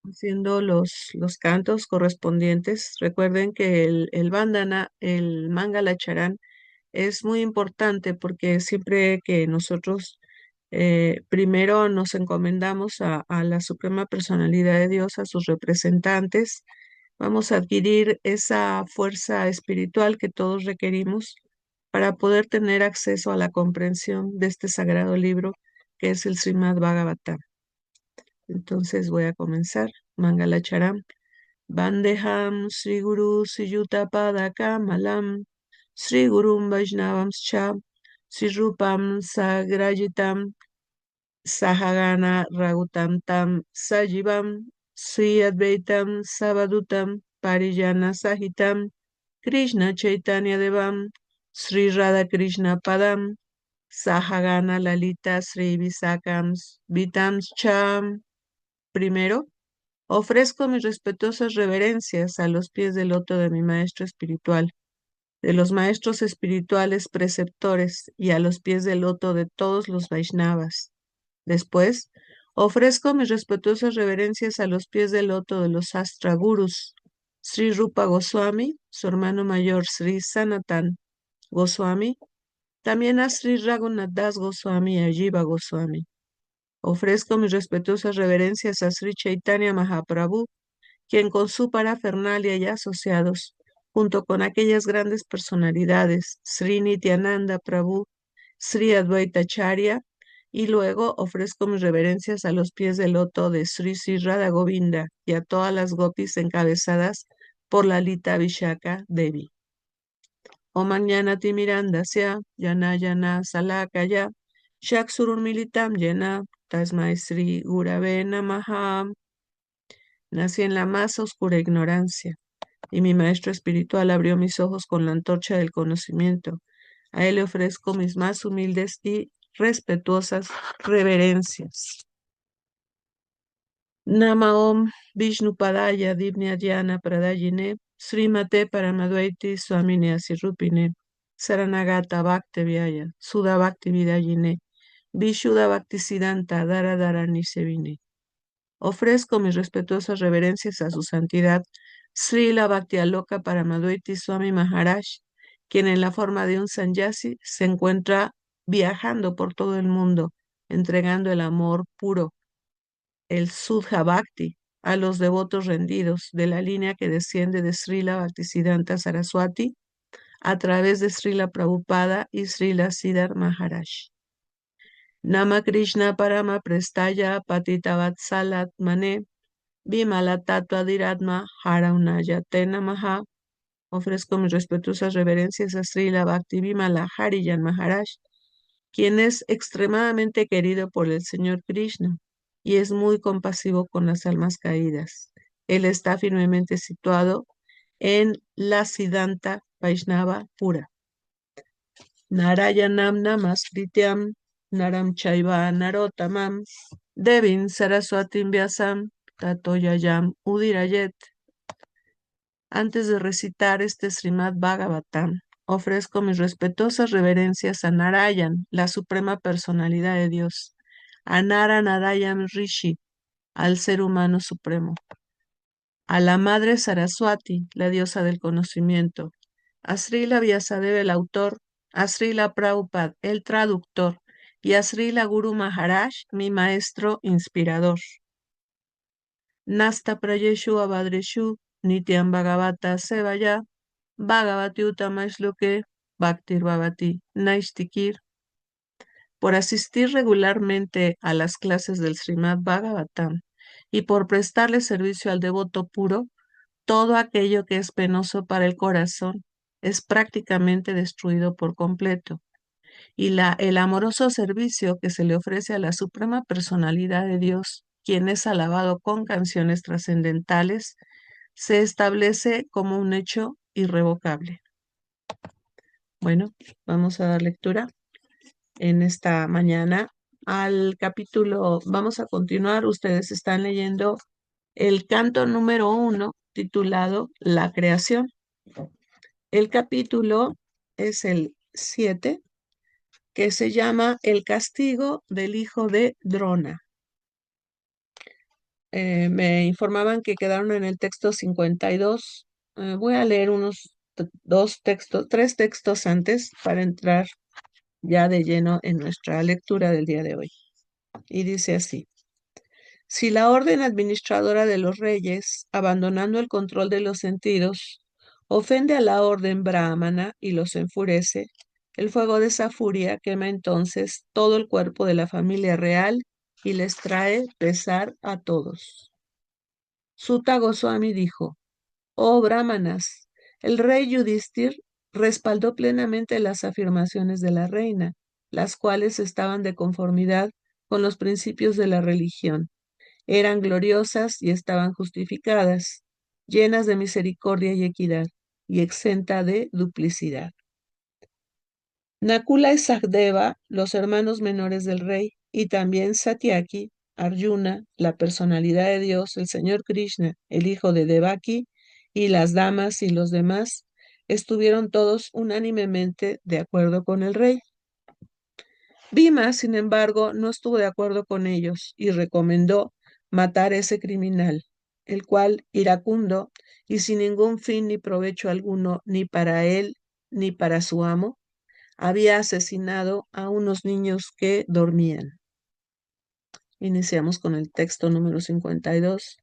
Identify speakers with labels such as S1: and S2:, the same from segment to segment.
S1: haciendo los cantos correspondientes. Recuerden que el bandana, el Mangalacharan, es muy importante porque siempre que nosotros primero nos encomendamos a la Suprema Personalidad de Dios, a sus representantes, vamos a adquirir esa fuerza espiritual que todos requerimos para poder tener acceso a la comprensión de este sagrado libro que es el Srimad Bhagavatam. Entonces voy a comenzar. Mangalacharam. Vandeham Sri Guru Siyuta Padaka Malam Sri Gurum Vaishnavam Cha Sri Rupam Sagrajitam Sahagana Ragutam Tam Sajivam Sri Advaitam Savadutam Parijana Sahitam Krishna Chaitanya Devam Sri Radha Krishna Padam Sahagana Lalita Sri Visakams Vitams Cham. Primero, ofrezco mis respetuosas reverencias a los pies del loto de mi maestro espiritual, de los maestros espirituales preceptores y a los pies del loto de todos los Vaishnavas. Después, ofrezco mis respetuosas reverencias a los pies del loto de los Astra Gurus, Sri Rupa Goswami, su hermano mayor Sri Sanatan Goswami, también a Sri Raghunath Das Goswami y a Jiva Goswami. Ofrezco mis respetuosas reverencias a Sri Chaitanya Mahaprabhu, quien con su parafernalia y asociados, junto con aquellas grandes personalidades, Sri Nityananda Prabhu, Sri Advaita Acharya, y luego ofrezco mis reverencias a los pies del loto de Sri Sri Radha Govinda y a todas las gopis encabezadas por Lalita Vishaka Devi. Om Jnanati Mirandasya, Yana Yana Salakaya, Shaksurun Militam Yena, Tasmai Sri Gurave Namaha. Nací en la más oscura ignorancia, y mi maestro espiritual abrió mis ojos con la antorcha del conocimiento. A él le ofrezco mis más humildes y respetuosas reverencias. Nama Om Vishnupadaya Divnyadhyana Pradayine Srimate Paramadvaiti Swamine Asirupine Saranagata Bhakti Vyaya Sudha Bhakti Vidayine Vishuddha Bhakti Siddhanta Dara Dara Nisevine. Ofrezco mis respetuosas reverencias a su santidad Srila Bhaktialoka Paramadvaiti Swami Maharaj, quien en la forma de un sannyasi se encuentra viajando por todo el mundo, entregando el amor puro, el Sudha Bhakti, a los devotos rendidos de la línea que desciende de Srila Bhaktisiddhanta Saraswati a través de Srila Prabhupada y Srila Siddhar Maharaj. Nama Krishna Parama Prestaya Patita Vatsalat Mane Vimala Tattva Diratma Haraunayate Namaha. Ofrezco mis respetuosas reverencias a Srila Bhakti Vimala Harijan Maharaj, quien es extremadamente querido por el Señor Krishna y es muy compasivo con las almas caídas. Él está firmemente situado en la Siddhanta Vaishnava pura. Narayanam Namaskrityam Naram Chaiva Narotamam Devin Saraswatim Vyasam Tatoyayam Udirayet. Antes de recitar este Srimad Bhagavatam, ofrezco mis respetuosas reverencias a Narayan, la suprema personalidad de Dios, a Naranadayam Rishi, al ser humano supremo, a la madre Saraswati, la diosa del conocimiento, a Srila Vyasadeva, el autor, a Srila Prabhupada, el traductor, y a Srila Guru Maharaj, mi maestro inspirador. Nasta Prayeshu Abhadreshu Nityam Bhagavata Sevaya Bhagavati Utamashloke Bhaktir Bhavati Naistikir. Por asistir regularmente a las clases del Srimad Bhagavatam y por prestarle servicio al devoto puro, todo aquello que es penoso para el corazón es prácticamente destruido por completo. Y el amoroso servicio que se le ofrece a la Suprema Personalidad de Dios, quien es alabado con canciones trascendentales, se establece como un hecho irrevocable. Bueno, vamos a dar lectura en esta mañana al capítulo. Vamos a continuar. Ustedes están leyendo el canto número 1, titulado La creación. El capítulo es el 7, que se llama El castigo del hijo de Drona. Me informaban que quedaron en el texto 52. Voy a leer unos dos textos, tres textos antes para entrar ya de lleno en nuestra lectura del día de hoy. Y dice así: si la orden administradora de los reyes, abandonando el control de los sentidos, ofende a la orden brahmana y los enfurece, el fuego de esa furia quema entonces todo el cuerpo de la familia real y les trae pesar a todos. Sutta Goswami dijo: oh brahmanas, el rey Yudhishthir respaldó plenamente las afirmaciones de la reina, las cuales estaban de conformidad con los principios de la religión. Eran gloriosas y estaban justificadas, llenas de misericordia y equidad, y exenta de duplicidad. Nakula y Sahadeva, los hermanos menores del rey, y también Satyaki, Arjuna, la personalidad de Dios, el Señor Krishna, el hijo de Devaki, y las damas y los demás, estuvieron todos unánimemente de acuerdo con el rey. Bhima, sin embargo, no estuvo de acuerdo con ellos y recomendó matar a ese criminal, el cual, iracundo y sin ningún fin ni provecho alguno, ni para él ni para su amo, había asesinado a unos niños que dormían. Iniciamos con el texto número 52.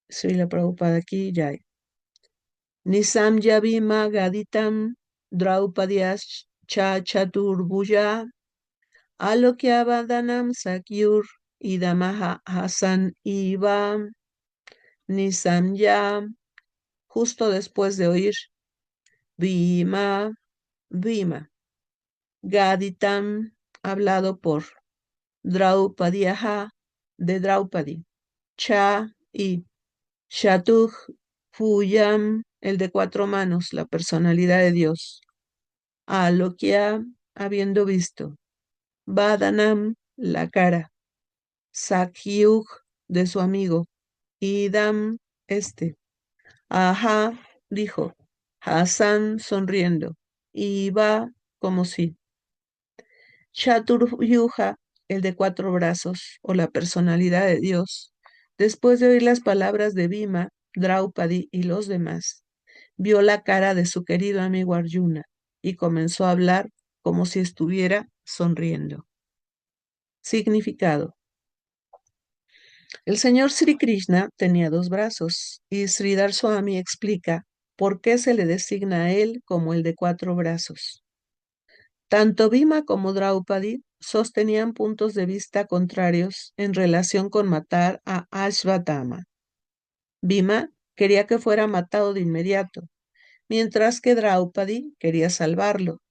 S1: Srila Prabhupada aquí, Jai. Nisamya Bhima Gaditam Draupadyas Cha Chaturbhuja Alokyavandanam Sakyur Idamaha Hasan Iva Nisamya, justo después de oír Bhima, Bhima, Gaditam, hablado por Draupadiaha, de Draupadi, Cha y Shatuj Puyam, el de cuatro manos, la personalidad de Dios, Alokya, habiendo visto, Vadanam, la cara, Sakyug, de su amigo, Idam, este. Ajá, dijo, Hassan sonriendo, y va como si. Chaturyuja, el de cuatro brazos, o la personalidad de Dios, después de oír las palabras de Bhima, Draupadi y los demás, vio la cara de su querido amigo Arjuna y comenzó a hablar como si estuviera sonriendo. Significado. El señor Sri Krishna tenía dos brazos y Sridhar Swami explica por qué se le designa a él como el de cuatro brazos. Tanto Bhima como Draupadi sostenían puntos de vista contrarios en relación con matar a Ashvatthama. Bhima quería que fuera matado de inmediato, mientras que Draupadi quería salvarlo.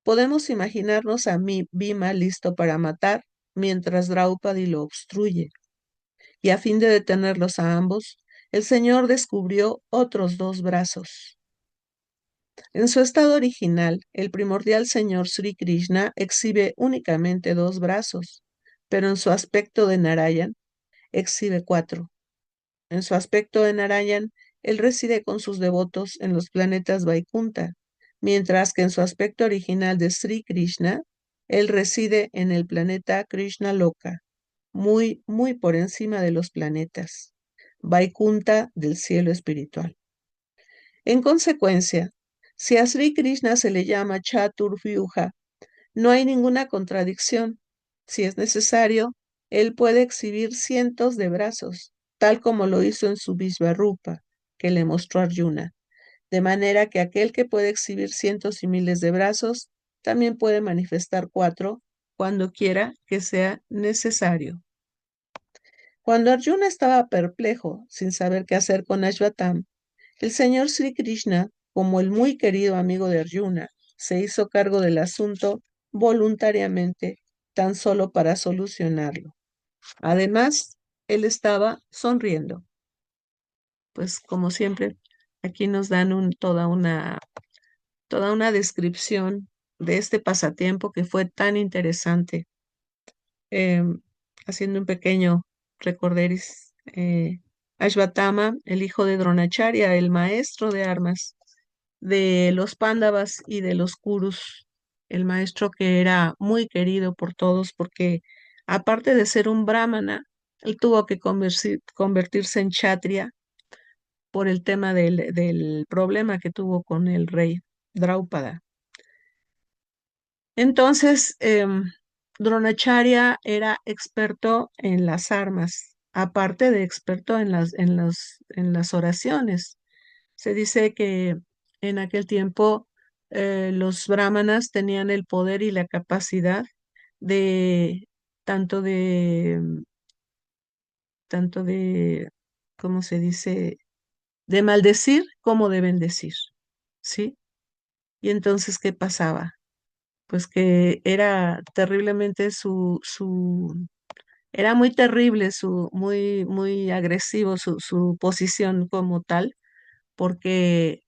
S1: Podemos imaginarnos a Bhima listo para matar, mientras Draupadi lo obstruye. Y a fin de detenerlos a ambos, el Señor descubrió otros dos brazos. En su estado original, el primordial Señor Sri Krishna exhibe únicamente dos brazos, pero en su aspecto de Narayan exhibe cuatro. En su aspecto de Narayan, él reside con sus devotos en los planetas Vaikunta, mientras que en su aspecto original de Sri Krishna, él reside en el planeta Krishna Loka, muy, muy por encima de los planetas, Vaikunta del cielo espiritual. En consecuencia, si a Sri Krishna se le llama Chaturvyuha, no hay ninguna contradicción. Si es necesario, él puede exhibir cientos de brazos, tal como lo hizo en su Vishvarupa, que le mostró Arjuna. De manera que aquel que puede exhibir cientos y miles de brazos, también puede manifestar cuatro cuando quiera que sea necesario. Cuando Arjuna estaba perplejo, sin saber qué hacer con Ashvatam, el señor Sri Krishna, como el muy querido amigo de Arjuna, se hizo cargo del asunto voluntariamente, tan solo para solucionarlo. Además, él estaba sonriendo. Pues como siempre, aquí nos dan toda una descripción de este pasatiempo que fue tan interesante. Em, Haciendo un pequeño recorderis, Ashvatthama, el hijo de Dronacharya, el maestro de armas de los Pándavas y de los Kurus, el maestro que era muy querido por todos porque aparte de ser un brahmana, Él tuvo que convertirse en kshatriya por el tema del problema que tuvo con el rey Draupada. Entonces, Dronacharya era experto en las armas, aparte de experto en las oraciones. Se dice que en aquel tiempo los brahmanas tenían el poder y la capacidad de tanto de tanto de, ¿cómo se dice? De maldecir como de bendecir, ¿sí? Y entonces, ¿qué pasaba? Pues que era terriblemente era muy terrible muy agresivo su posición como tal, porque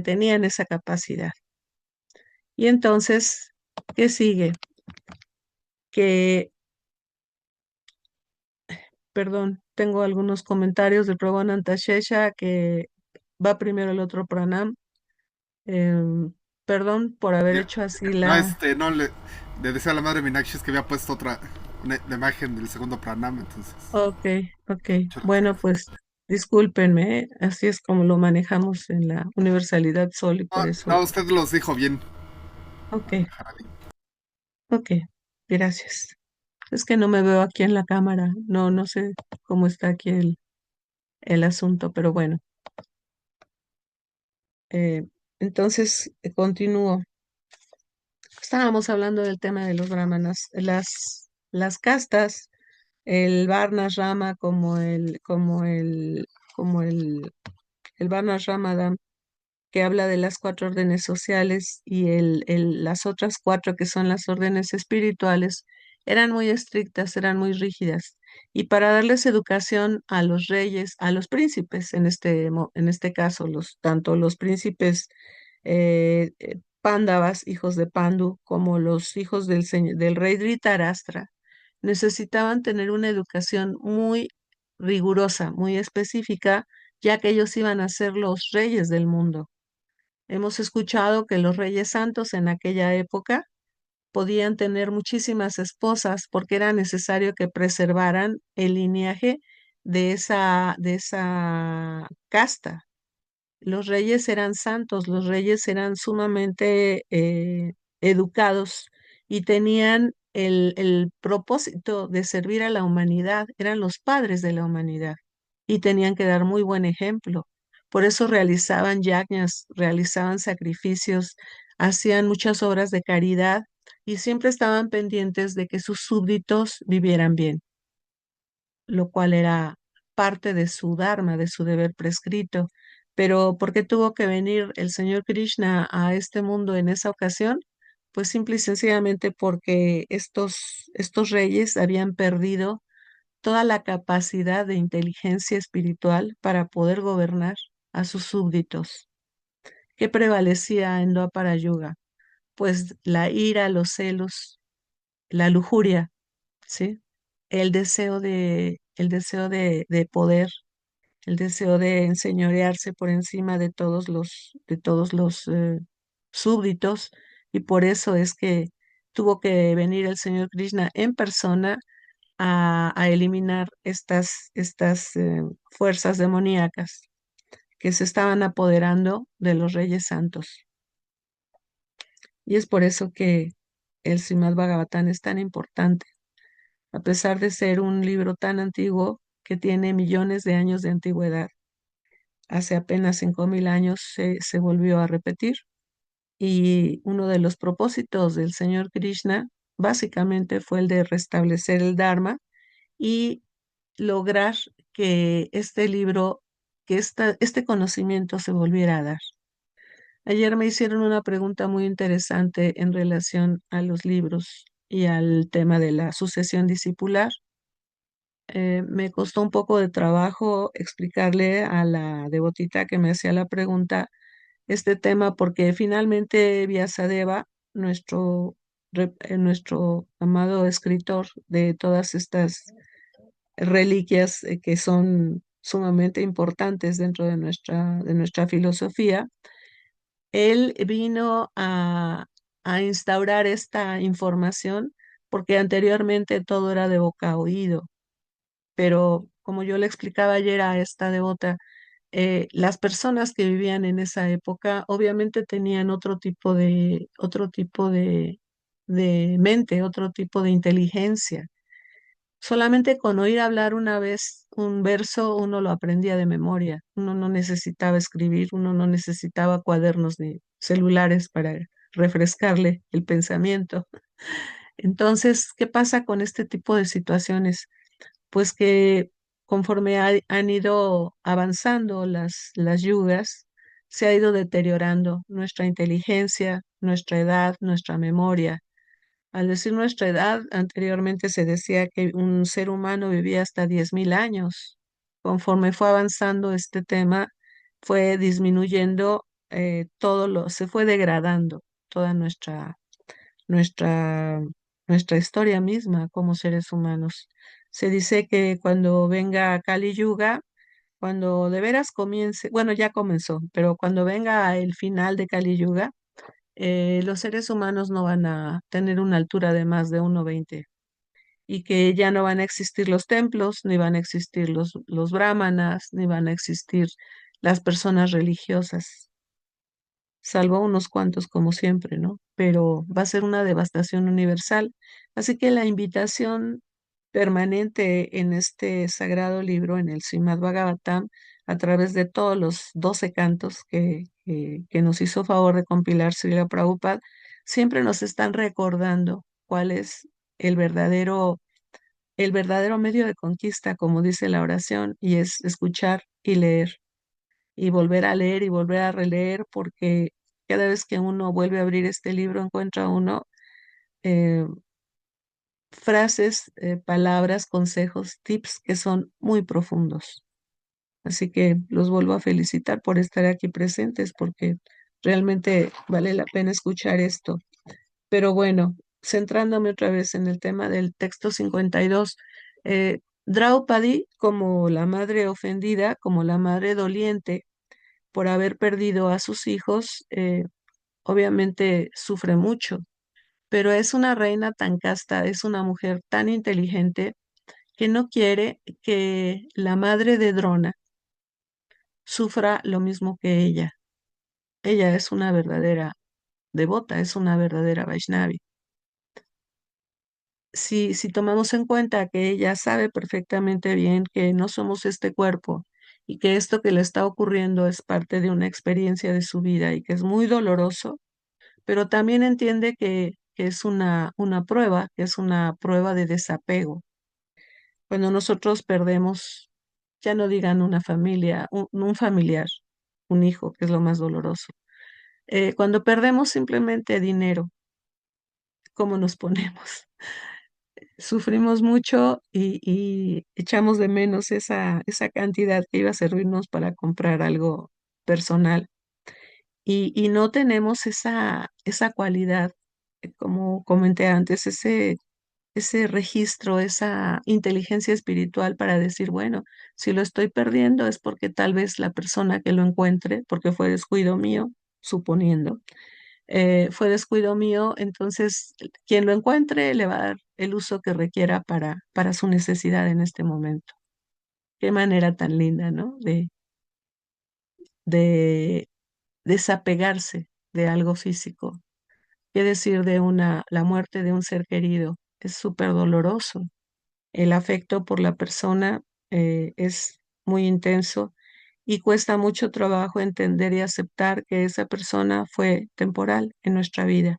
S1: tenían esa capacidad. Y entonces, ¿qué sigue? Que, perdón, tengo algunos comentarios del Prabhu Antashesha que va primero el otro pranam. Perdón por haber
S2: Ya.
S1: hecho así
S2: No,
S1: la...
S2: no le decía a la madre Minakshi es que había puesto la imagen del segundo pranam, entonces.
S1: Ok, ok.
S2: Muchas
S1: Bueno,
S2: gracias.
S1: pues discúlpenme, ¿eh? Así es como lo manejamos en la Universalidad Sol y por
S2: No,
S1: eso...
S2: no, usted los dijo bien.
S1: Ok, ok. Gracias. Es que no me veo aquí en la cámara. No, no sé cómo está aquí el asunto, pero bueno. eh, entonces, continúo. Estábamos hablando del tema de los brahmanas. Las castas, el Varna Rama el Varna Ramadam, que habla de las cuatro órdenes sociales y las otras cuatro que son las órdenes espirituales, eran muy estrictas, eran muy rígidas. Y para darles educación a los reyes, a los príncipes, en este caso, tanto los príncipes Pándavas, hijos de Pandu, como los hijos del rey Dhritarashtra, necesitaban tener una educación muy rigurosa, muy específica, ya que ellos iban a ser los reyes del mundo. Hemos escuchado que los reyes santos en aquella época podían tener muchísimas esposas porque era necesario que preservaran el linaje de esa casta. Los reyes eran santos, los reyes eran sumamente educados y tenían el propósito de servir a la humanidad, eran los padres de la humanidad y tenían que dar muy buen ejemplo. Por eso realizaban yajnas, realizaban sacrificios, hacían muchas obras de caridad y siempre estaban pendientes de que sus súbditos vivieran bien, lo cual era parte de su dharma, de su deber prescrito. Pero ¿por qué tuvo que venir el Señor Krishna a este mundo en esa ocasión? Pues simple y sencillamente porque estos reyes habían perdido toda la capacidad de inteligencia espiritual para poder gobernar a sus súbditos. ¿Qué prevalecía en Dwapara Yuga? Pues la ira, los celos, la lujuria, ¿sí? El deseo de poder, el deseo de enseñorearse por encima de todos los súbditos, y por eso es que tuvo que venir el Señor Krishna en persona a eliminar estas fuerzas demoníacas que se estaban apoderando de los reyes santos. Y es por eso que el Srimad Bhagavatam es tan importante, a pesar de ser un libro tan antiguo que tiene millones de años de antigüedad. Hace apenas 5.000 años se volvió a repetir y uno de los propósitos del Señor Krishna básicamente fue el de restablecer el Dharma y lograr que este libro, este conocimiento se volviera a dar. Ayer me hicieron una pregunta muy interesante en relación a los libros y al tema de la sucesión discipular. Me costó un poco de trabajo explicarle a la devotita que me hacía la pregunta este tema porque finalmente Vyasadeva, nuestro amado escritor de todas estas reliquias que son sumamente importantes dentro de nuestra filosofía, él vino a instaurar esta información porque anteriormente todo era de boca a oído. pero como yo le explicaba ayer a esta devota, las personas que vivían en esa época obviamente tenían otro tipo de mente, otro tipo de inteligencia. Solamente con oír hablar una vez un verso uno lo aprendía de memoria. Uno no necesitaba escribir, uno no necesitaba cuadernos ni celulares para refrescarle el pensamiento. Entonces, ¿qué pasa con este tipo de situaciones? Pues que conforme han ido avanzando las yugas, se ha ido deteriorando nuestra inteligencia, nuestra edad, nuestra memoria. Al decir nuestra edad, anteriormente se decía que un ser humano vivía hasta 10.000 años. Conforme fue avanzando este tema, fue disminuyendo se fue degradando toda nuestra, nuestra historia misma como seres humanos. Se dice que cuando venga Kali Yuga, cuando de veras comience, bueno, ya comenzó, pero cuando venga el final de Kali Yuga, los seres humanos no van a tener una altura de más de 1,20 y que ya no van a existir los templos, ni van a existir los brahmanas, ni van a existir las personas religiosas, salvo unos cuantos como siempre, ¿no? Pero va a ser una devastación universal. Así que la invitación permanente en este sagrado libro, en el Srimad Bhagavatam, a través de todos los 12 cantos que nos hizo favor de compilar Srila Prabhupada, siempre nos están recordando cuál es el verdadero medio de conquista, como dice la oración, y es escuchar y leer y volver a leer y volver a releer, porque cada vez que uno vuelve a abrir este libro encuentra uno eh, frases, palabras, consejos, tips que son muy profundos. Así que los vuelvo a felicitar por estar aquí presentes, porque realmente vale la pena escuchar esto. Pero bueno, centrándome otra vez en el tema del texto 52, Draupadi, como la madre ofendida, como la madre doliente, por haber perdido a sus hijos, obviamente sufre mucho, pero es una reina tan casta, es una mujer tan inteligente que no quiere que la madre de Drona sufra lo mismo que ella. Ella es una verdadera devota, es una verdadera Vaishnavi. Si tomamos en cuenta que ella sabe perfectamente bien que no somos este cuerpo y que esto que le está ocurriendo es parte de una experiencia de su vida y que es muy doloroso, pero también entiende que es una prueba, que es una prueba de desapego. Cuando nosotros perdemos, ya no digan una familia, un familiar, un hijo, que es lo más doloroso. Cuando perdemos simplemente dinero, ¿cómo nos ponemos? Sufrimos mucho y echamos de menos esa cantidad que iba a servirnos para comprar algo personal y no tenemos esa cualidad, como comenté antes, ese registro, esa inteligencia espiritual para decir, bueno, si lo estoy perdiendo es porque tal vez la persona que lo encuentre, porque fue descuido mío, suponiendo, fue descuido mío, entonces quien lo encuentre le va a dar el uso que requiera para su necesidad en este momento. Qué manera tan linda, ¿no? De desapegarse de algo físico. ¿Qué decir de la muerte de un ser querido? Es súper doloroso. El afecto por la persona es muy intenso y cuesta mucho trabajo entender y aceptar que esa persona fue temporal en nuestra vida,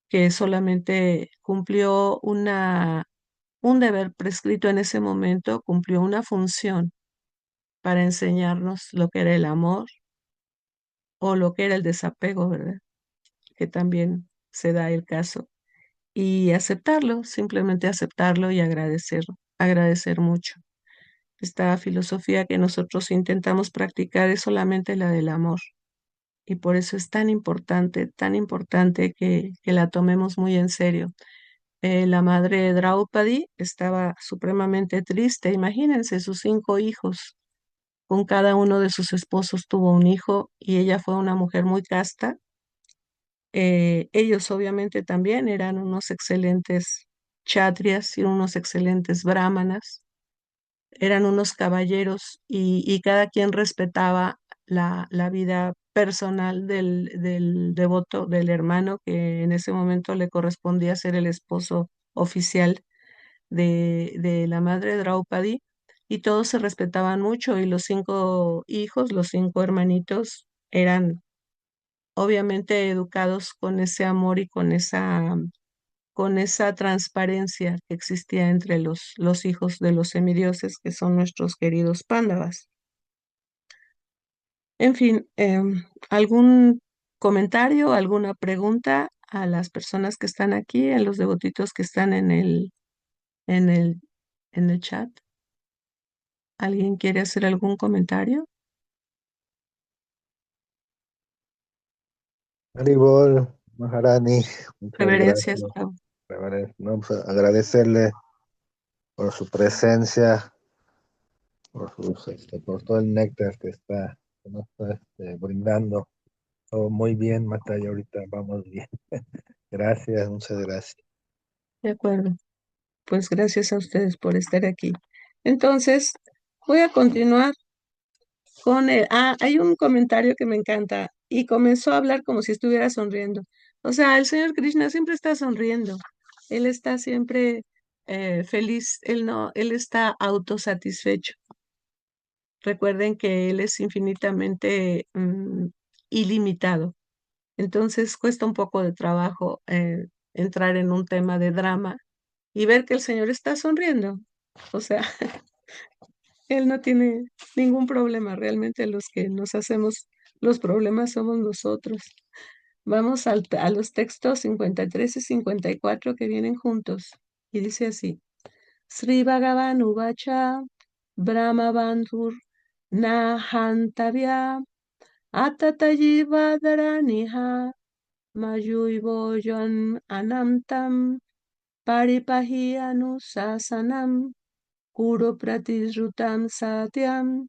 S1: que solamente cumplió un deber prescrito en ese momento, cumplió una función para enseñarnos lo que era el amor o lo que era el desapego, ¿verdad? Que también se da el caso. Y aceptarlo, simplemente aceptarlo y agradecer mucho. Esta filosofía que nosotros intentamos practicar es solamente la del amor y por eso es tan importante que la tomemos muy en serio. La madre Draupadi estaba supremamente triste. Imagínense sus 5 hijos. Con cada uno de sus esposos tuvo un hijo y ella fue una mujer muy casta. Ellos obviamente también eran unos excelentes chatrias y unos excelentes brahmanas. eran unos caballeros y cada quien respetaba la vida personal del devoto, del hermano, que en ese momento le correspondía ser el esposo oficial de la madre Draupadi, y todos se respetaban mucho, y los 5 hijos, los 5 hermanitos, eran obviamente educados con ese amor y con esa transparencia que existía entre los hijos de los semidioses, que son nuestros queridos pándavas. En fin, ¿algún comentario, alguna pregunta a las personas que están aquí, a los devotitos que están en el, en el chat? ¿Alguien quiere hacer algún comentario?
S3: Haribol, Maharani, muchas
S1: Reverencias,
S3: gracias.
S1: Prabhu.
S3: No, pues, agradecerle por su presencia, por todo el néctar que nos está brindando. Todo muy bien, Mataya, ahorita vamos bien. Gracias, muchas gracias.
S1: De acuerdo. Pues gracias a ustedes por estar aquí. Entonces, voy a continuar con el... Ah, hay un comentario que me encanta y comenzó a hablar como si estuviera sonriendo. O sea, el señor Krishna siempre está sonriendo. Él está siempre feliz. Él no, él está autosatisfecho. Recuerden que él es infinitamente ilimitado. Entonces cuesta un poco de trabajo entrar en un tema de drama y ver que el señor está sonriendo. O sea, él no tiene ningún problema. Realmente los que nos hacemos los problemas somos nosotros. Vamos a los textos 53 y 54 que vienen juntos. Y dice así: Sri Bhagavan Uvacha Brahma Bandhur Nahantavya Atatayiva Dharaniha Mayuivoyan Anamtam Paripahi Anusasanam Kuro Pratisrutam Satyam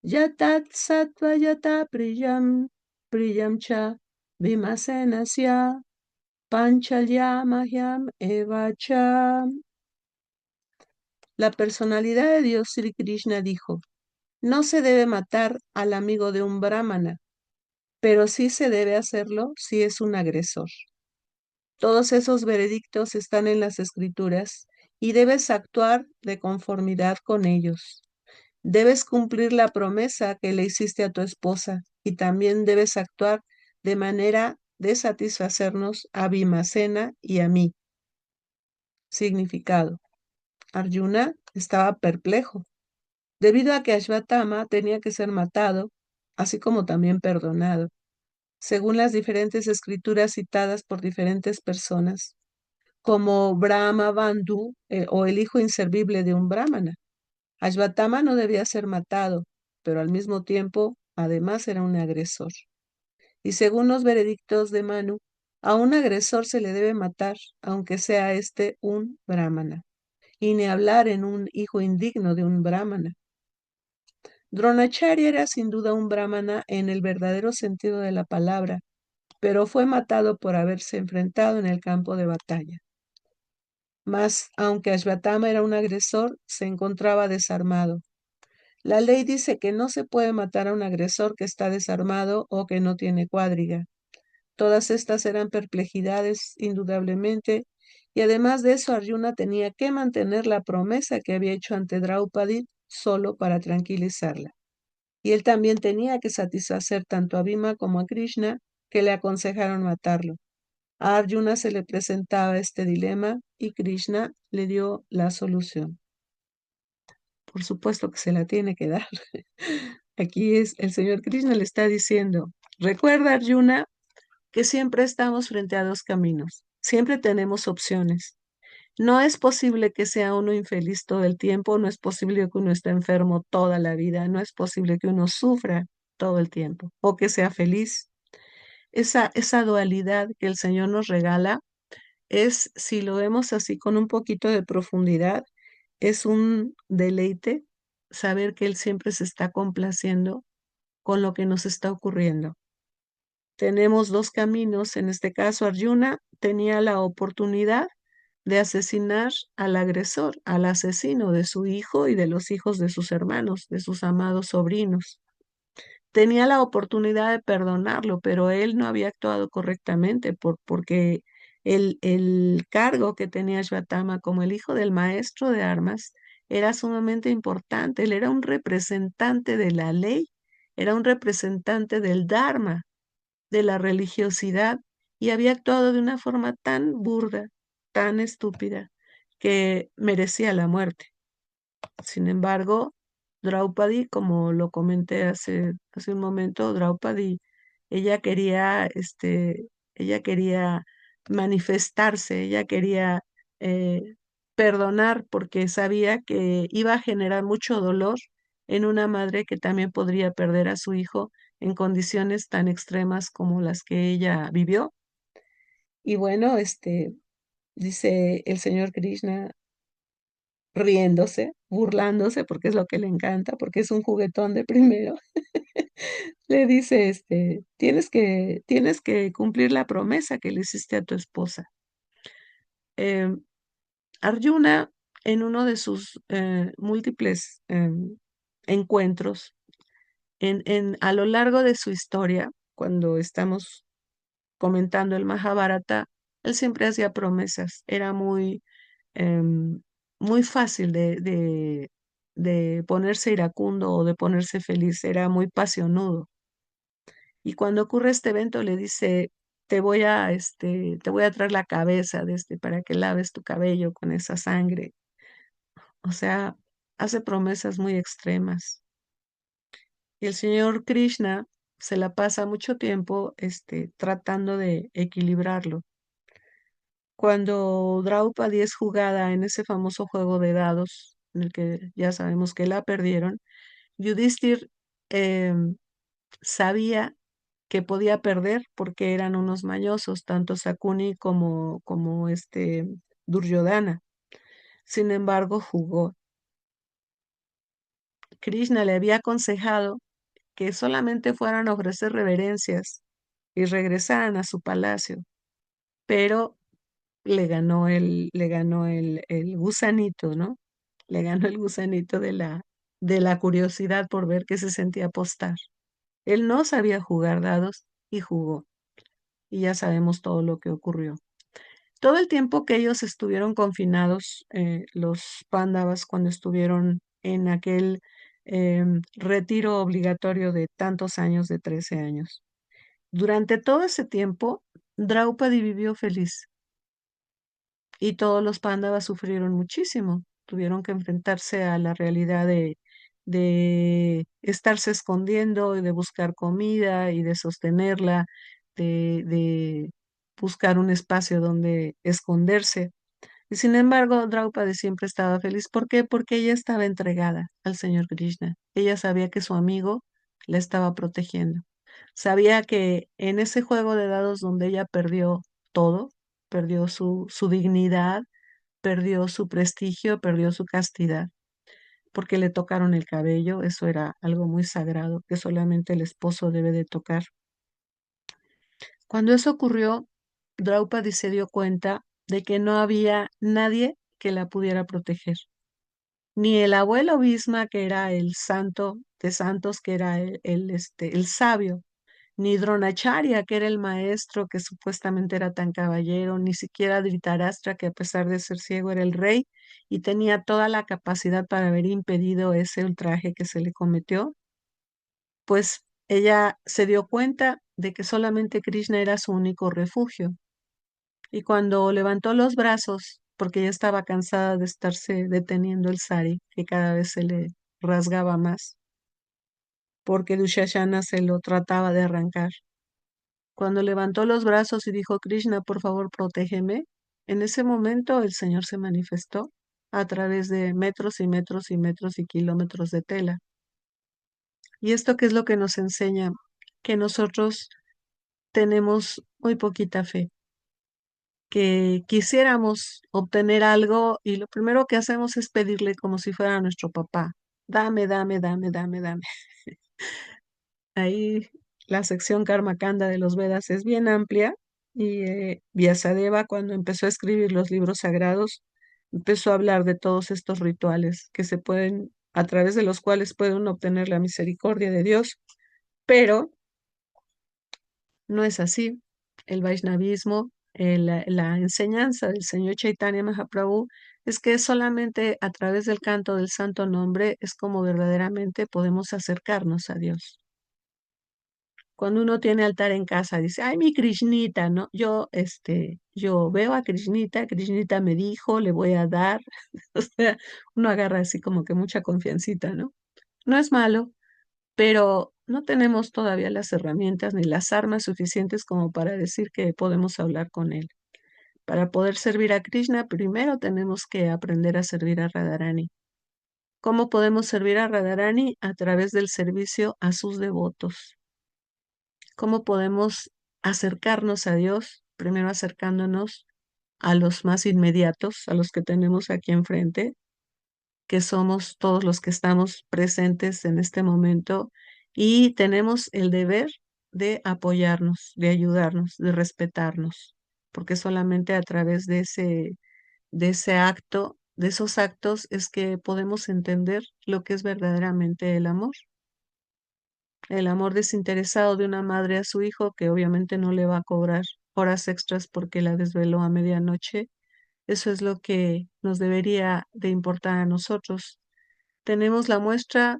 S1: Yatat Sattva Yata Priyam Cha Vimasenasya Panchalya Mahyam Evacha. La personalidad de Dios Sri Krishna dijo: no se debe matar al amigo de un brahmana, pero sí se debe hacerlo si es un agresor. Todos esos veredictos están en las escrituras y debes actuar de conformidad con ellos. Debes cumplir la promesa que le hiciste a tu esposa y también debes actuar de manera de satisfacernos a Bhimacena y a mí. Significado: Arjuna estaba perplejo, debido a que Ashvatthama tenía que ser matado, así como también perdonado, según las diferentes escrituras citadas por diferentes personas, como Brahma Bandhu o el hijo inservible de un brahmana. Ashvatthama no debía ser matado, pero al mismo tiempo, además, era un agresor. Y según los veredictos de Manu, a un agresor se le debe matar, aunque sea este un brahmana, y ni hablar en un hijo indigno de un brahmana. Dronacharya era sin duda un brahmana en el verdadero sentido de la palabra, pero fue matado por haberse enfrentado en el campo de batalla. Mas, aunque Ashvatthama era un agresor, se encontraba desarmado. La ley dice que no se puede matar a un agresor que está desarmado o que no tiene cuadriga. Todas estas eran perplejidades, indudablemente, y además de eso, Arjuna tenía que mantener la promesa que había hecho ante Draupadi solo para tranquilizarla. Y él también tenía que satisfacer tanto a Bhima como a Krishna, que le aconsejaron matarlo. A Arjuna se le presentaba este dilema y Krishna le dio la solución. Por supuesto que se la tiene que dar. Aquí es el señor Krishna le está diciendo: recuerda, Arjuna, que siempre estamos frente a dos caminos, siempre tenemos opciones. No es posible que sea uno infeliz todo el tiempo, no es posible que uno esté enfermo toda la vida, no es posible que uno sufra todo el tiempo o que sea feliz. Esa dualidad que el Señor nos regala es, si lo vemos así con un poquito de profundidad, es un deleite saber que Él siempre se está complaciendo con lo que nos está ocurriendo. Tenemos dos caminos, en este caso Arjuna tenía la oportunidad de asesinar al agresor, al asesino de su hijo y de los hijos de sus hermanos, de sus amados sobrinos. Tenía la oportunidad de perdonarlo, pero él no había actuado correctamente porque el cargo que tenía Shvatama como el hijo del maestro de armas era sumamente importante. Él era un representante de la ley, era un representante del Dharma, de la religiosidad, y había actuado de una forma tan burda, tan estúpida, que merecía la muerte. Sin embargo, Draupadi, como lo comenté hace un momento, Draupadi, ella quería, ella quería manifestarse, ella quería eh, perdonar porque sabía que iba a generar mucho dolor en una madre que también podría perder a su hijo en condiciones tan extremas como las que ella vivió. Y bueno, dice el señor Krishna, riéndose, burlándose, porque es lo que le encanta, porque es un juguetón de primero, le dice, tienes que cumplir la promesa que le hiciste a tu esposa. Eh, Arjuna, en uno de sus múltiples encuentros, a lo largo de su historia, cuando estamos comentando el Mahabharata, él siempre hacía promesas, era em, muy fácil de ponerse iracundo o de ponerse feliz, era muy pasionudo. Y cuando ocurre este evento le dice, te voy a traer la cabeza para que laves tu cabello con esa sangre. O sea, hace promesas muy extremas. Y el señor Krishna se la pasa mucho tiempo, tratando de equilibrarlo. Cuando Draupadi es jugada en ese famoso juego de dados, en el que ya sabemos que la perdieron, Yudhishthir em, sabía que podía perder porque eran unos mañosos, tanto Sakuni como Duryodhana. Sin embargo, jugó. Krishna le había aconsejado que solamente fueran a ofrecer reverencias y regresaran a su palacio, pero le ganó el gusanito, ¿no? Le ganó el gusanito de la curiosidad por ver qué se sentía apostar. Él no sabía jugar dados y jugó, y ya sabemos todo lo que ocurrió. Todo el tiempo que ellos estuvieron confinados, los Pándavas, cuando estuvieron en aquel retiro obligatorio de tantos años, de 13 años. Durante todo ese tiempo, Draupadi vivió feliz y todos los Pándavas sufrieron muchísimo. Tuvieron que enfrentarse a la realidad de estarse escondiendo y de buscar comida y de sostenerla, de buscar un espacio donde esconderse. Y sin embargo, Draupadi siempre estaba feliz. ¿Por qué? Porque ella estaba entregada al señor Krishna. Ella sabía que su amigo la estaba protegiendo. Sabía que en ese juego de dados donde ella perdió todo, perdió su dignidad, perdió su prestigio, perdió su castidad, porque le tocaron el cabello, eso era algo muy sagrado que solamente el esposo debe de tocar. Cuando eso ocurrió, Draupadi se dio cuenta de que no había nadie que la pudiera proteger, ni el abuelo Bhisma, que era el santo de santos, que era el sabio, ni Dronacharya, que era el maestro que supuestamente era tan caballero, ni siquiera Dhritarashtra, que a pesar de ser ciego era el rey y tenía toda la capacidad para haber impedido ese ultraje que se le cometió. Pues ella se dio cuenta de que solamente Krishna era su único refugio. Y cuando levantó los brazos, porque ya estaba cansada de estarse deteniendo el sari, que cada vez se le rasgaba más, porque Dushashana se lo trataba de arrancar. Cuando levantó los brazos y dijo, Krishna, por favor, protégeme, en ese momento el Señor se manifestó a través de metros y metros y metros y kilómetros de tela. ¿Y esto qué es lo que nos enseña? Que nosotros tenemos muy poquita fe, que quisiéramos obtener algo y lo primero que hacemos es pedirle como si fuera nuestro papá. Dame, dame, dame, dame, dame. Ahí la sección Karma Kanda de los Vedas es bien amplia Y Vyasadeva, cuando empezó a escribir los libros sagrados, empezó a hablar de todos estos rituales que se pueden, a través de los cuales puede uno obtener la misericordia de Dios, pero no es así. El Vaishnavismo, la enseñanza del Señor Chaitanya Mahaprabhu, es que solamente a través del canto del santo nombre es como verdaderamente podemos acercarnos a Dios. Cuando uno tiene altar en casa, dice, ay, mi Krishnita, ¿no? Yo veo a Krishnita, Krishnita me dijo, le voy a dar. O sea, uno agarra así como que mucha confiancita, ¿no? No es malo, pero no tenemos todavía las herramientas ni las armas suficientes como para decir que podemos hablar con él. Para poder servir a Krishna, primero tenemos que aprender a servir a Radharani. ¿Cómo podemos servir a Radharani? A través del servicio a sus devotos. ¿Cómo podemos acercarnos a Dios? Primero acercándonos a los más inmediatos, a los que tenemos aquí enfrente, que somos todos los que estamos presentes en este momento y tenemos el deber de apoyarnos, de ayudarnos, de respetarnos, porque solamente a través de ese acto, de esos actos, es que podemos entender lo que es verdaderamente el amor desinteresado de una madre a su hijo, que obviamente no le va a cobrar horas extras porque la desveló a medianoche. Eso es lo que nos debería de importar a nosotros. Tenemos la muestra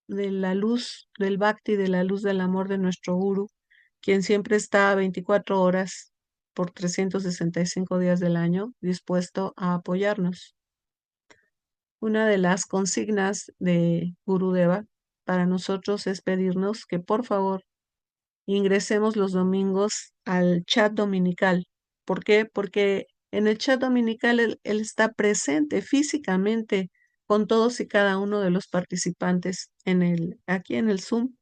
S1: de la luz del Bhakti, de la luz del amor de nuestro Guru, quien siempre está 24 horas por 365 días del año dispuesto a apoyarnos. Una de las consignas de Gurudeva para nosotros es pedirnos que por favor ingresemos los domingos al chat dominical. ¿Por qué? Porque en el chat dominical él está presente físicamente con todos y cada uno de los participantes aquí en el Zoom.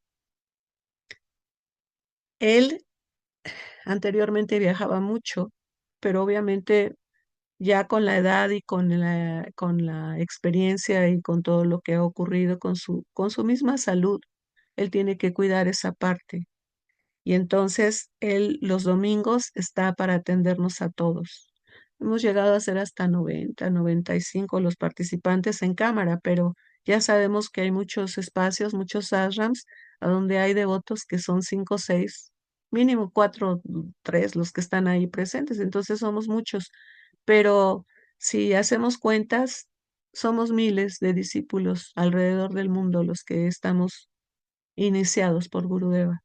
S1: Él anteriormente viajaba mucho, pero obviamente ya con la edad y con la experiencia y con todo lo que ha ocurrido con su misma salud, él tiene que cuidar esa parte. Y entonces él los domingos está para atendernos a todos. Hemos llegado a ser hasta 95 los participantes en cámara, pero ya sabemos que hay muchos espacios, muchos ashrams, a donde hay devotos que son 5, 6, mínimo 4, 3 los que están ahí presentes. Entonces somos muchos, pero si hacemos cuentas, somos miles de discípulos alrededor del mundo los que estamos iniciados por Gurudeva.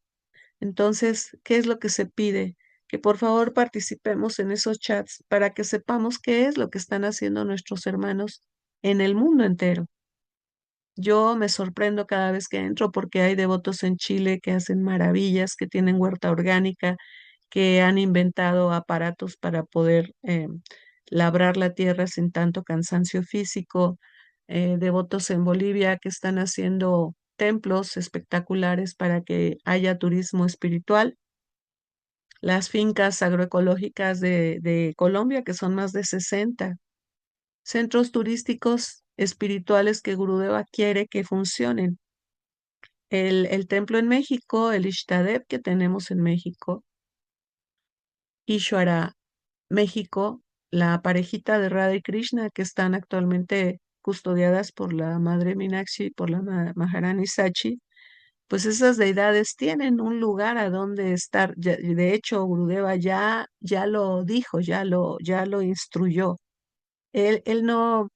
S1: Entonces, ¿qué es lo que se pide? Que por favor participemos en esos chats para que sepamos qué es lo que están haciendo nuestros hermanos en el mundo entero. Yo me sorprendo cada vez que entro porque hay devotos en Chile que hacen maravillas, que tienen huerta orgánica, que han inventado aparatos para poder labrar la tierra sin tanto cansancio físico, devotos en Bolivia que están haciendo templos espectaculares para que haya turismo espiritual, las fincas agroecológicas de Colombia, que son más de 60 centros turísticos espirituales que Gurudeva quiere que funcionen. El templo en México, el Ishtadev que tenemos en México, Ishwara, México, la parejita de Radha y Krishna que están actualmente custodiadas por la Madre Meenakshi, por la Maharani Sachi, pues esas deidades tienen un lugar a donde estar. De hecho, Gurudeva ya lo dijo, ya lo instruyó. Él no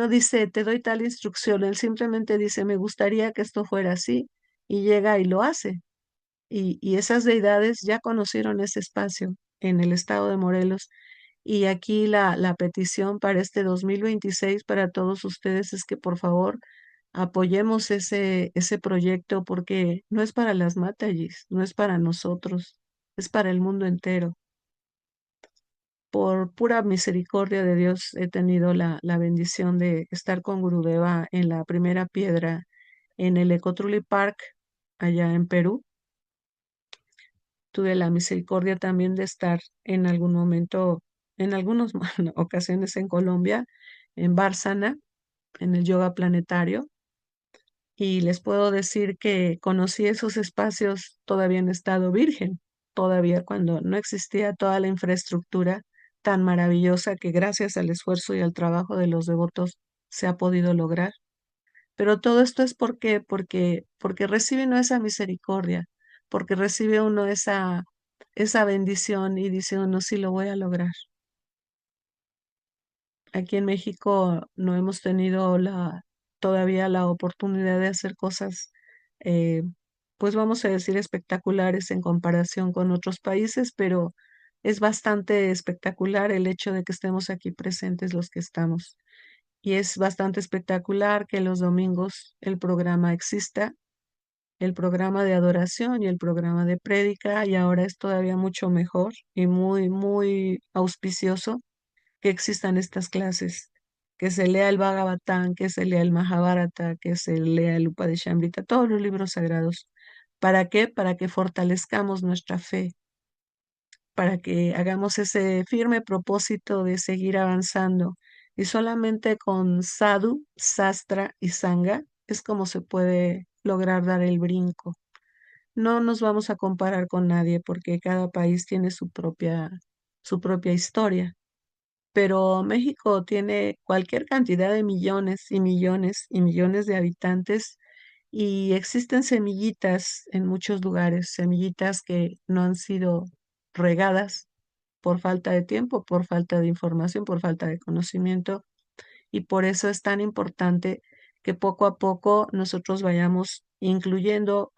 S1: dice, te doy tal instrucción, él simplemente dice, me gustaría que esto fuera así, y llega y lo hace. Y esas deidades ya conocieron ese espacio en el estado de Morelos. Y aquí la petición para este 2026 para todos ustedes es que por favor apoyemos ese proyecto porque no es para las Matayis, no es para nosotros, es para el mundo entero. Por pura misericordia de Dios he tenido la bendición de estar con Gurudeva en la primera piedra en el Ecotruli Park allá en Perú. Tuve la misericordia también de estar en algún momento, en algunas ocasiones en Colombia, en Bárcena, en el yoga planetario. Y les puedo decir que conocí esos espacios todavía en estado virgen. todavía cuando no existía toda la infraestructura tan maravillosa que gracias al esfuerzo y al trabajo de los devotos se ha podido lograr. Pero todo esto es porque recibe uno esa misericordia, porque recibe uno esa bendición y dice uno, sí lo voy a lograr. Aquí en México no hemos tenido todavía la oportunidad de hacer cosas, eh, pues vamos a decir, espectaculares en comparación con otros países, pero es bastante espectacular el hecho de que estemos aquí presentes los que estamos. Y es bastante espectacular que los domingos el programa exista, el programa de adoración y el programa de prédica, y ahora es todavía mucho mejor y muy, muy auspicioso que existan estas clases, que se lea el Bhagavatam, que se lea el Mahabharata, que se lea el Upadeshamrita, todos los libros sagrados. ¿Para qué? Para que fortalezcamos nuestra fe, para que hagamos ese firme propósito de seguir avanzando. Y solamente con sadhu, sastra y sangha es como se puede lograr dar el brinco. No nos vamos a comparar con nadie porque cada país tiene su propia historia, pero México tiene cualquier cantidad de millones y millones y millones de habitantes y existen semillitas en muchos lugares, semillitas que no han sido regadas por falta de tiempo, por falta de información, por falta de conocimiento, y por eso es tan importante que poco a poco nosotros vayamos incluyendo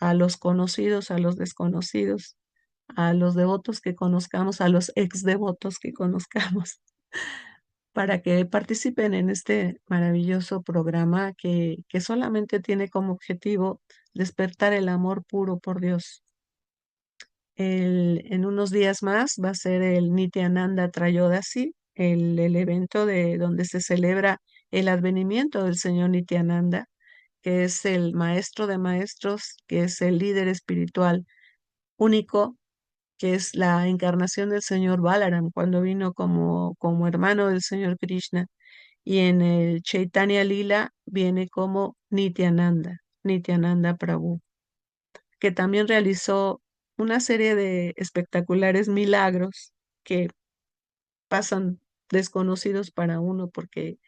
S1: a los conocidos, a los desconocidos, a los devotos que conozcamos, a los ex devotos que conozcamos, para que participen en este maravilloso programa que solamente tiene como objetivo despertar el amor puro por Dios. En unos días más va a ser el Nityananda Trayodasi, el evento de donde se celebra el advenimiento del Señor Nityananda, que es el maestro de maestros, que es el líder espiritual único, que es la encarnación del Señor Balaram cuando vino como hermano del Señor Krishna. Y en el Chaitanya Lila viene como Nityananda, Nityananda Prabhu, que también realizó una serie de espectaculares milagros que pasan desconocidos para uno porque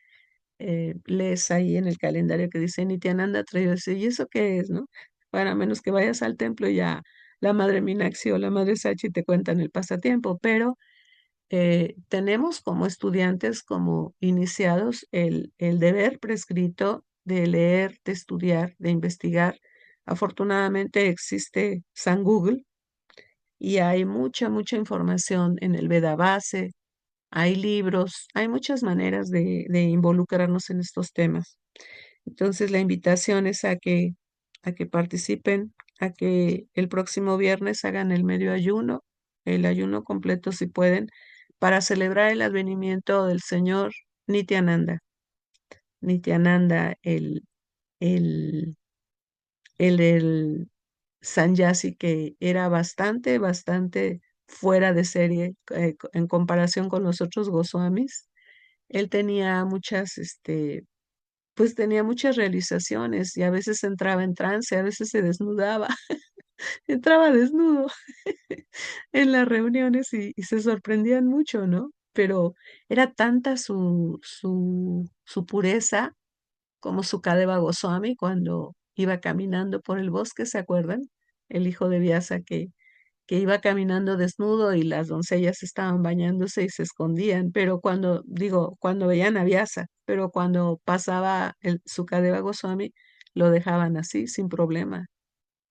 S1: lees ahí en el calendario que dice Nityananda Trayodasi, ¿y eso qué es, no? Bueno, a menos que vayas al templo y ya la madre Meenakshi o la madre Sachi te cuentan el pasatiempo, pero tenemos como estudiantes, como iniciados, el deber prescrito de leer, de estudiar, de investigar. Afortunadamente existe San Google y hay mucha, mucha información en el Veda Base, hay libros, hay muchas maneras de involucrarnos en estos temas. Entonces, la invitación es a que participen, a que el próximo viernes hagan el medio ayuno, el ayuno completo si pueden, para celebrar el advenimiento del Señor Nityananda. Nityananda, el, el Sannyasi que era bastante, bastante fuera de serie en comparación con los otros Goswamis. Él tenía muchas, pues tenía muchas realizaciones y a veces entraba en trance, a veces se desnudaba, entraba desnudo en las reuniones y se sorprendían mucho, ¿no? Pero era tanta su pureza como Sukadeva Goswami cuando iba caminando por el bosque, ¿se acuerdan? El hijo de Vyasa que iba caminando desnudo y las doncellas estaban bañándose y se escondían, pero cuando veían a Vyasa, pero cuando pasaba el Sukadeva Goswami, lo dejaban así, sin problema.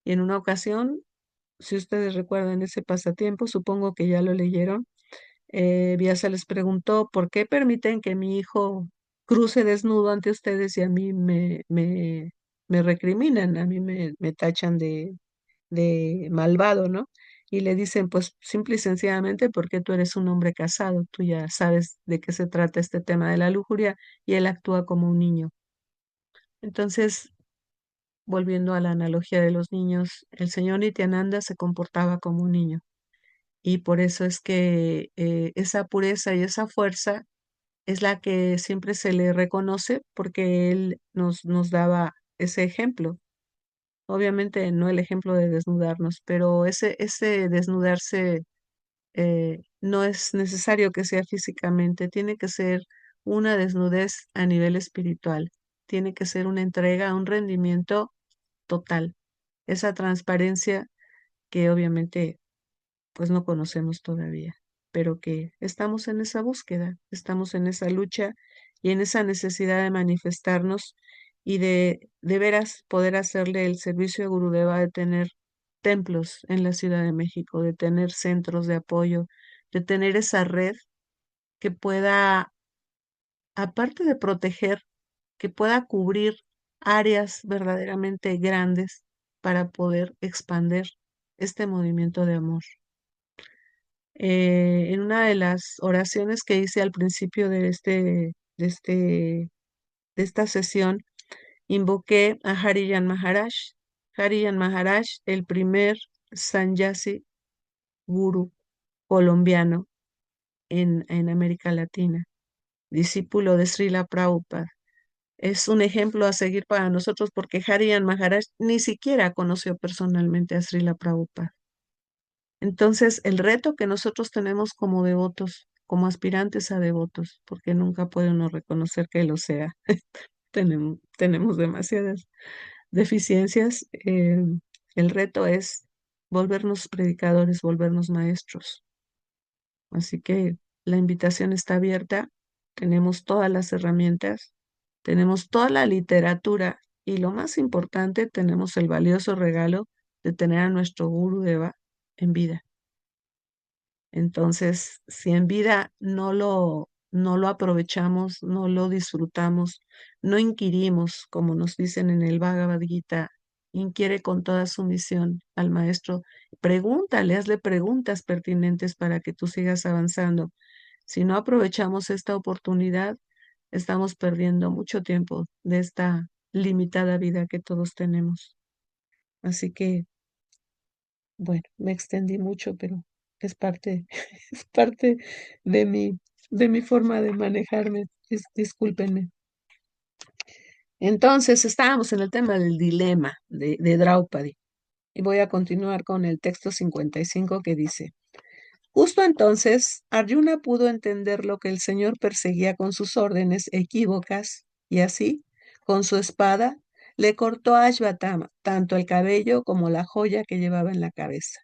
S1: Y en una ocasión, si ustedes recuerdan ese pasatiempo, supongo que ya lo leyeron, Vyasa les preguntó, ¿por qué permiten que mi hijo cruce desnudo ante ustedes y a mí me recriminan, a mí me tachan de malvado, ¿no? Y le dicen, pues simple y sencillamente porque tú eres un hombre casado, tú ya sabes de qué se trata este tema de la lujuria y él actúa como un niño. Entonces, volviendo a la analogía de los niños, el señor Nityananda se comportaba como un niño y por eso es que esa pureza y esa fuerza es la que siempre se le reconoce porque él nos daba ese ejemplo. Obviamente no el ejemplo de desnudarnos, pero ese desnudarse no es necesario que sea físicamente, tiene que ser una desnudez a nivel espiritual, tiene que ser una entrega, un rendimiento total, esa transparencia que obviamente pues no conocemos todavía, pero que estamos en esa búsqueda, estamos en esa lucha y en esa necesidad de manifestarnos y de veras poder hacerle el servicio a Gurudeva, de tener templos en la Ciudad de México, de tener centros de apoyo, de tener esa red que pueda, aparte de proteger, que pueda cubrir áreas verdaderamente grandes para poder expander este movimiento de amor. En una de las oraciones que hice al principio de esta sesión, invoqué a Harijan Maharaj. Harijan Maharaj, el primer Sannyasi Guru colombiano en América Latina, discípulo de Srila Prabhupada. Es un ejemplo a seguir para nosotros porque Harijan Maharaj ni siquiera conoció personalmente a Srila Prabhupada. Entonces, el reto que nosotros tenemos como devotos, como aspirantes a devotos, porque nunca puede uno reconocer que lo sea, tenemos demasiadas deficiencias, el reto es volvernos predicadores, volvernos maestros. Así que la invitación está abierta, tenemos todas las herramientas, tenemos toda la literatura y lo más importante, tenemos el valioso regalo de tener a nuestro Guru Deva en vida. Entonces, si en vida no lo aprovechamos, no lo disfrutamos, no inquirimos, como nos dicen en el Bhagavad Gita, inquiere con toda sumisión al maestro, pregúntale, hazle preguntas pertinentes para que tú sigas avanzando. Si no aprovechamos esta oportunidad, estamos perdiendo mucho tiempo de esta limitada vida que todos tenemos. Así que bueno, me extendí mucho, pero es parte, es parte de mi forma de manejarme. Discúlpenme. Entonces, estábamos en el tema del dilema de Draupadi. Y voy a continuar con el texto 55 que dice: Justo entonces, Arjuna pudo entender lo que el Señor perseguía con sus órdenes equívocas, y así, con su espada, le cortó a Ashvatthama tanto el cabello como la joya que llevaba en la cabeza.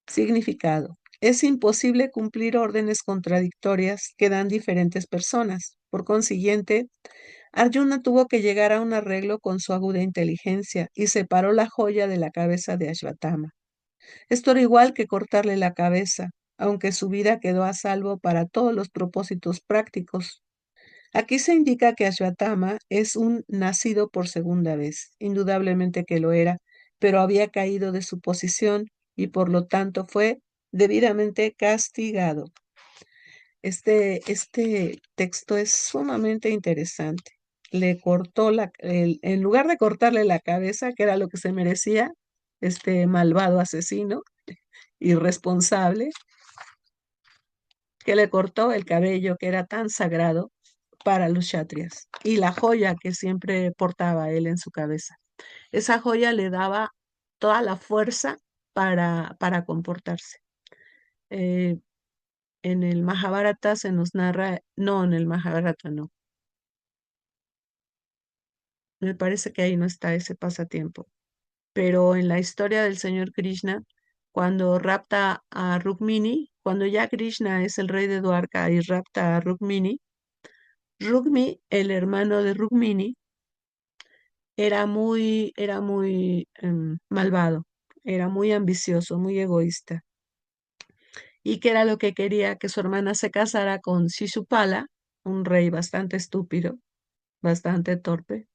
S1: Significado. Es imposible cumplir órdenes contradictorias que dan diferentes personas. Por consiguiente, Arjuna tuvo que llegar a un arreglo con su aguda inteligencia y separó la joya de la cabeza de Ashvatthama. Esto era igual que cortarle la cabeza, aunque su vida quedó a salvo para todos los propósitos prácticos. Aquí se indica que Ashvatthama es un nacido por segunda vez, indudablemente que lo era, pero había caído de su posición y por lo tanto fue debidamente castigado. Este texto es sumamente interesante. Le cortó en lugar de cortarle la cabeza, que era lo que se merecía, este malvado asesino, irresponsable, que le cortó el cabello que era tan sagrado para los kshatriyas y la joya que siempre portaba él en su cabeza. Esa joya le daba toda la fuerza para comportarse. Eh, en el Mahabharata se nos narra, no, en el Mahabharata no, me parece que ahí no está ese pasatiempo, pero en la historia del señor Krishna, cuando rapta a Rukmini, cuando ya Krishna es el rey de Dwarka y rapta a Rukmini, Rukmi, el hermano de Rukmini, era muy malvado, era muy ambicioso, muy egoísta. Y que era lo que quería que su hermana se casara con Shishupala, un rey bastante estúpido, bastante torpe.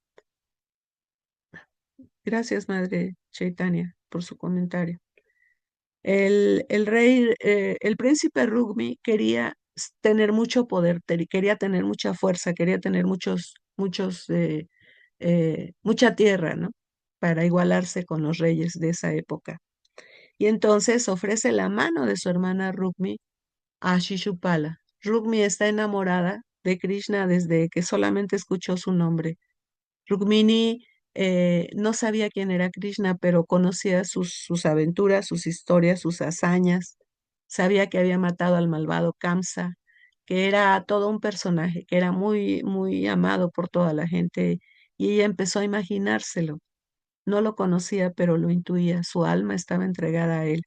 S1: Gracias, Madre Chaitanya, por su comentario. El rey, el príncipe Rugmi quería tener mucho poder, quería tener mucha fuerza, quería tener mucha tierra, ¿no? Para igualarse con los reyes de esa época. Y entonces ofrece la mano de su hermana Rukmi a Shishupala. Rukmi está enamorada de Krishna desde que solamente escuchó su nombre. Rukmini No sabía quién era Krishna, pero conocía sus aventuras, sus historias, sus hazañas. Sabía que había matado al malvado Kamsa, que era todo un personaje, que era muy, muy amado por toda la gente. Y ella empezó a imaginárselo. No lo conocía, pero lo intuía. Su alma estaba entregada a él.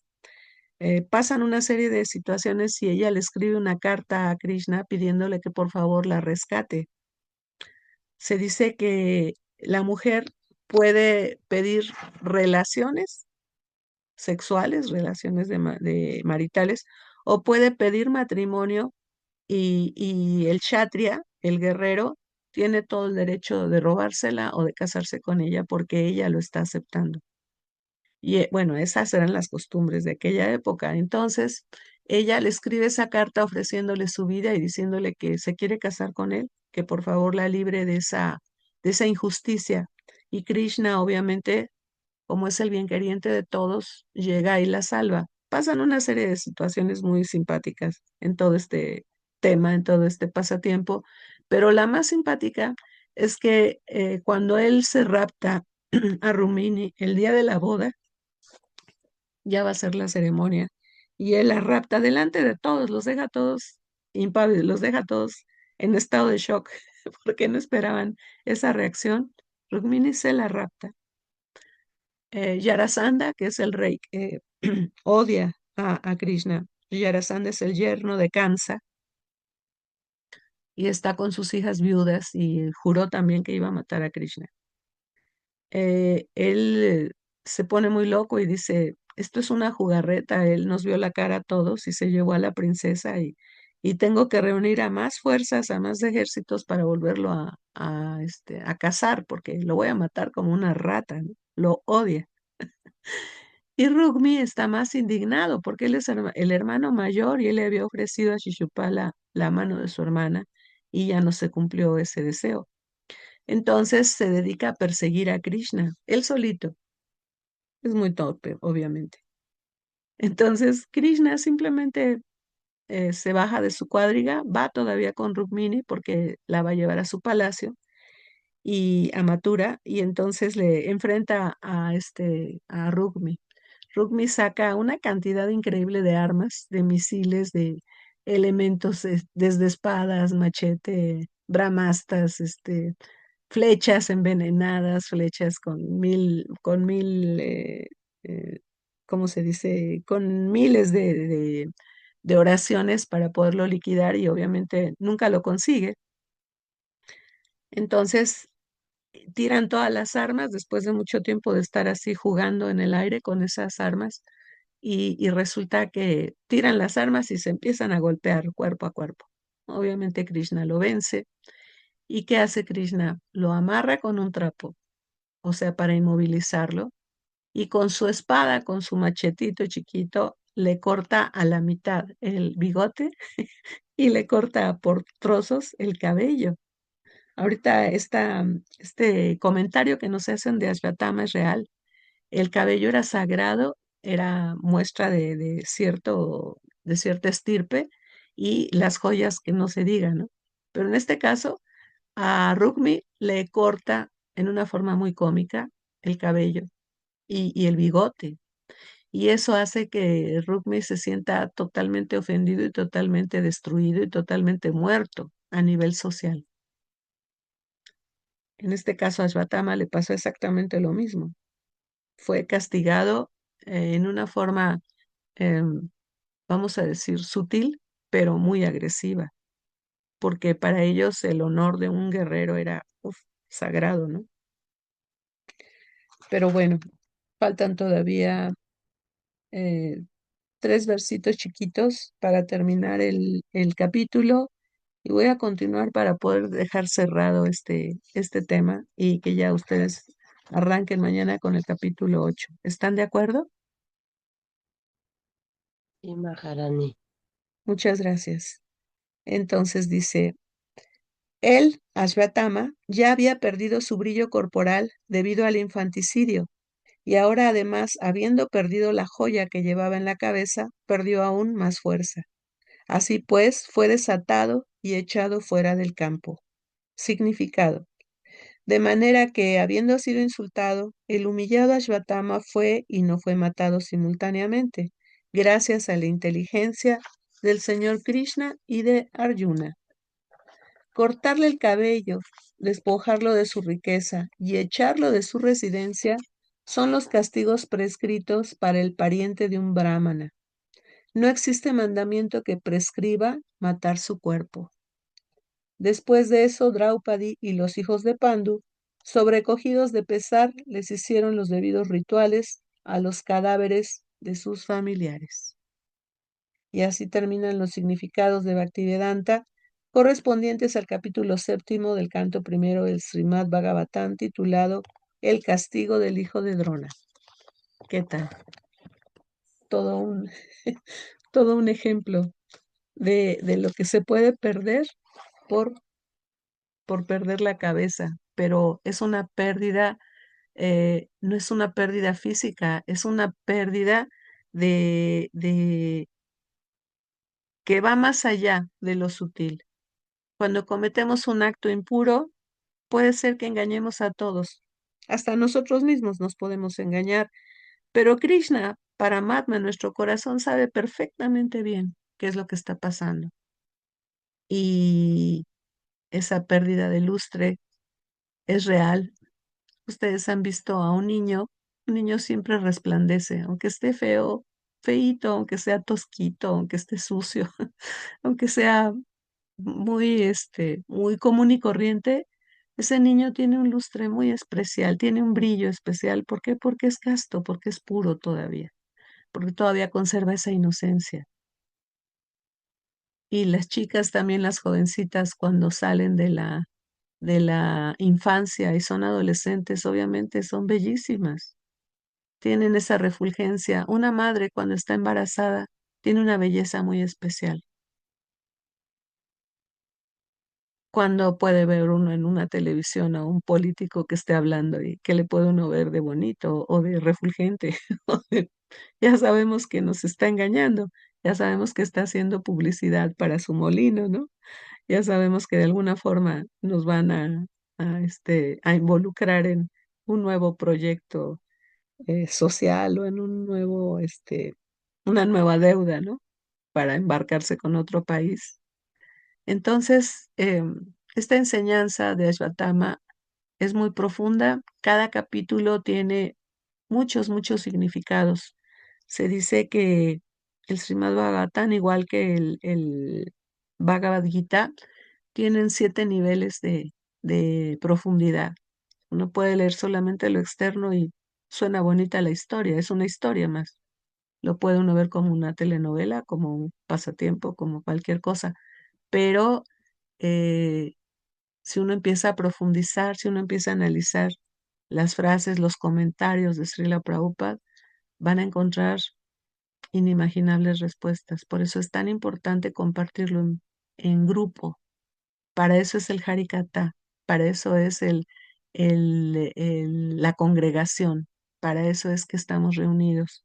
S1: Pasan una serie de situaciones y ella le escribe una carta a Krishna pidiéndole que por favor la rescate. Se dice que la mujer puede pedir relaciones sexuales, relaciones de maritales, o puede pedir matrimonio y el kshatriya, el guerrero, tiene todo el derecho de robársela o de casarse con ella porque ella lo está aceptando. Y bueno, esas eran las costumbres de aquella época. Entonces, ella le escribe esa carta ofreciéndole su vida y diciéndole que se quiere casar con él, que por favor la libre de esa injusticia. Y Krishna, obviamente, como es el bien queriente de todos, llega y la salva. Pasan una serie de situaciones muy simpáticas en todo este tema, en todo este pasatiempo, pero la más simpática es que cuando él se rapta a Rumini el día de la boda, ya va a ser la ceremonia, y él la rapta delante de todos, los deja todos impávidos, los deja todos en estado de shock, porque no esperaban esa reacción. Rukmini se la rapta. Yarasandha, que es el rey que odia a Krishna. Yarasandha es el yerno de Kamsa y está con sus hijas viudas y juró también que iba a matar a Krishna. Él se pone muy loco y dice, esto es una jugarreta, él nos vio la cara a todos y se llevó a la princesa y tengo que reunir a más fuerzas, a más ejércitos para volverlo a cazar, porque lo voy a matar como una rata, ¿no? Lo odia. Y Rugmi está más indignado porque él es el hermano mayor y él le había ofrecido a Shishupala la mano de su hermana y ya no se cumplió ese deseo. Entonces se dedica a perseguir a Krishna, él solito. Es muy torpe, obviamente. Entonces Krishna simplemente se baja de su cuadriga, va todavía con Rukmini porque la va a llevar a su palacio y a Mathura y entonces le enfrenta a Rukmi. Rukmi saca una cantidad increíble de armas, de misiles, de elementos, desde espadas, machete, bramastas, flechas envenenadas, flechas con mil, ¿cómo se dice? Con miles de oraciones para poderlo liquidar y obviamente nunca lo consigue. Entonces tiran todas las armas después de mucho tiempo de estar así jugando en el aire con esas armas y resulta que tiran las armas y se empiezan a golpear cuerpo a cuerpo. Obviamente Krishna lo vence. ¿Y qué hace Krishna? Lo amarra con un trapo, o sea, para inmovilizarlo, y con su espada, con su machetito chiquito, le corta a la mitad el bigote y le corta por trozos el cabello. Ahorita este comentario que nos hacen de Ashvatthama es real. El cabello era sagrado, era muestra de cierta estirpe y las joyas que no se digan, ¿no? Pero en este caso, a Rukmi le corta en una forma muy cómica el cabello y el bigote. Y eso hace que Rukmi se sienta totalmente ofendido y totalmente destruido y totalmente muerto a nivel social. En este caso a Ashvatthama le pasó exactamente lo mismo. Fue castigado en una forma, em, vamos a decir, sutil, pero muy agresiva, porque para ellos el honor de un guerrero era sagrado, ¿no? Pero bueno, faltan todavía eh, tres versitos chiquitos para terminar el capítulo y voy a continuar para poder dejar cerrado este tema y que ya ustedes arranquen mañana con el capítulo 8. ¿Están de acuerdo?
S4: Sí, Maharani.
S1: Muchas gracias. Entonces dice, él, Ashvatthama, ya había perdido su brillo corporal debido al infanticidio y ahora además, habiendo perdido la joya que llevaba en la cabeza, perdió aún más fuerza. Así pues, fue desatado y echado fuera del campo. Significado. De manera que, habiendo sido insultado, el humillado Ashvatthama fue y no fue matado simultáneamente, gracias a la inteligencia del señor Krishna y de Arjuna. Cortarle el cabello, despojarlo de su riqueza y echarlo de su residencia son los castigos prescritos para el pariente de un brahmana. No existe mandamiento que prescriba matar su cuerpo. Después de eso, Draupadi y los hijos de Pandu, sobrecogidos de pesar, les hicieron los debidos rituales a los cadáveres de sus familiares. Y así terminan los significados de Bhaktivedanta correspondientes al capítulo 7 del canto primero del Srimad Bhagavatam, titulado El castigo del hijo de Drona. ¿Qué tal? Todo un, todo un ejemplo de lo que se puede perder por perder la cabeza, pero es una pérdida, no es una pérdida física, es una pérdida de que va más allá de lo sutil. Cuando cometemos un acto impuro, puede ser que engañemos a todos, hasta nosotros mismos nos podemos engañar, pero Krishna, Paramatma, nuestro corazón sabe perfectamente bien qué es lo que está pasando. Y esa pérdida de lustre es real. Ustedes han visto a un niño siempre resplandece, aunque esté feo, feíto, aunque sea tosquito, aunque esté sucio, aunque sea muy común y corriente, ese niño tiene un lustre muy especial, tiene un brillo especial. ¿Por qué? Porque es casto, porque es puro todavía, porque todavía conserva esa inocencia. Y las chicas también, las jovencitas, cuando salen de la infancia y son adolescentes, obviamente son bellísimas, tienen esa refulgencia. Una madre cuando está embarazada tiene una belleza muy especial. Cuando puede ver uno en una televisión a un político que esté hablando y que le puede uno ver de bonito o de refulgente, ya sabemos que nos está engañando, ya sabemos que está haciendo publicidad para su molino, ¿no? Ya sabemos que de alguna forma nos van a involucrar en un nuevo proyecto social o en una nueva deuda, ¿no? Para embarcarse con otro país. Entonces, esta enseñanza de Ashvatthama es muy profunda. Cada capítulo tiene muchos, muchos significados. Se dice que el Srimad Bhagavatam, igual que el Bhagavad Gita, tienen 7 niveles de profundidad. Uno puede leer solamente lo externo y suena bonita la historia, es una historia más. Lo puede uno ver como una telenovela, como un pasatiempo, como cualquier cosa, pero eh, si uno empieza a profundizar, si uno empieza a analizar las frases, los comentarios de Srila Prabhupada, van a encontrar inimaginables respuestas. Por eso es tan importante compartirlo en grupo. Para eso es el Harikata, para eso es la congregación, para eso es que estamos reunidos.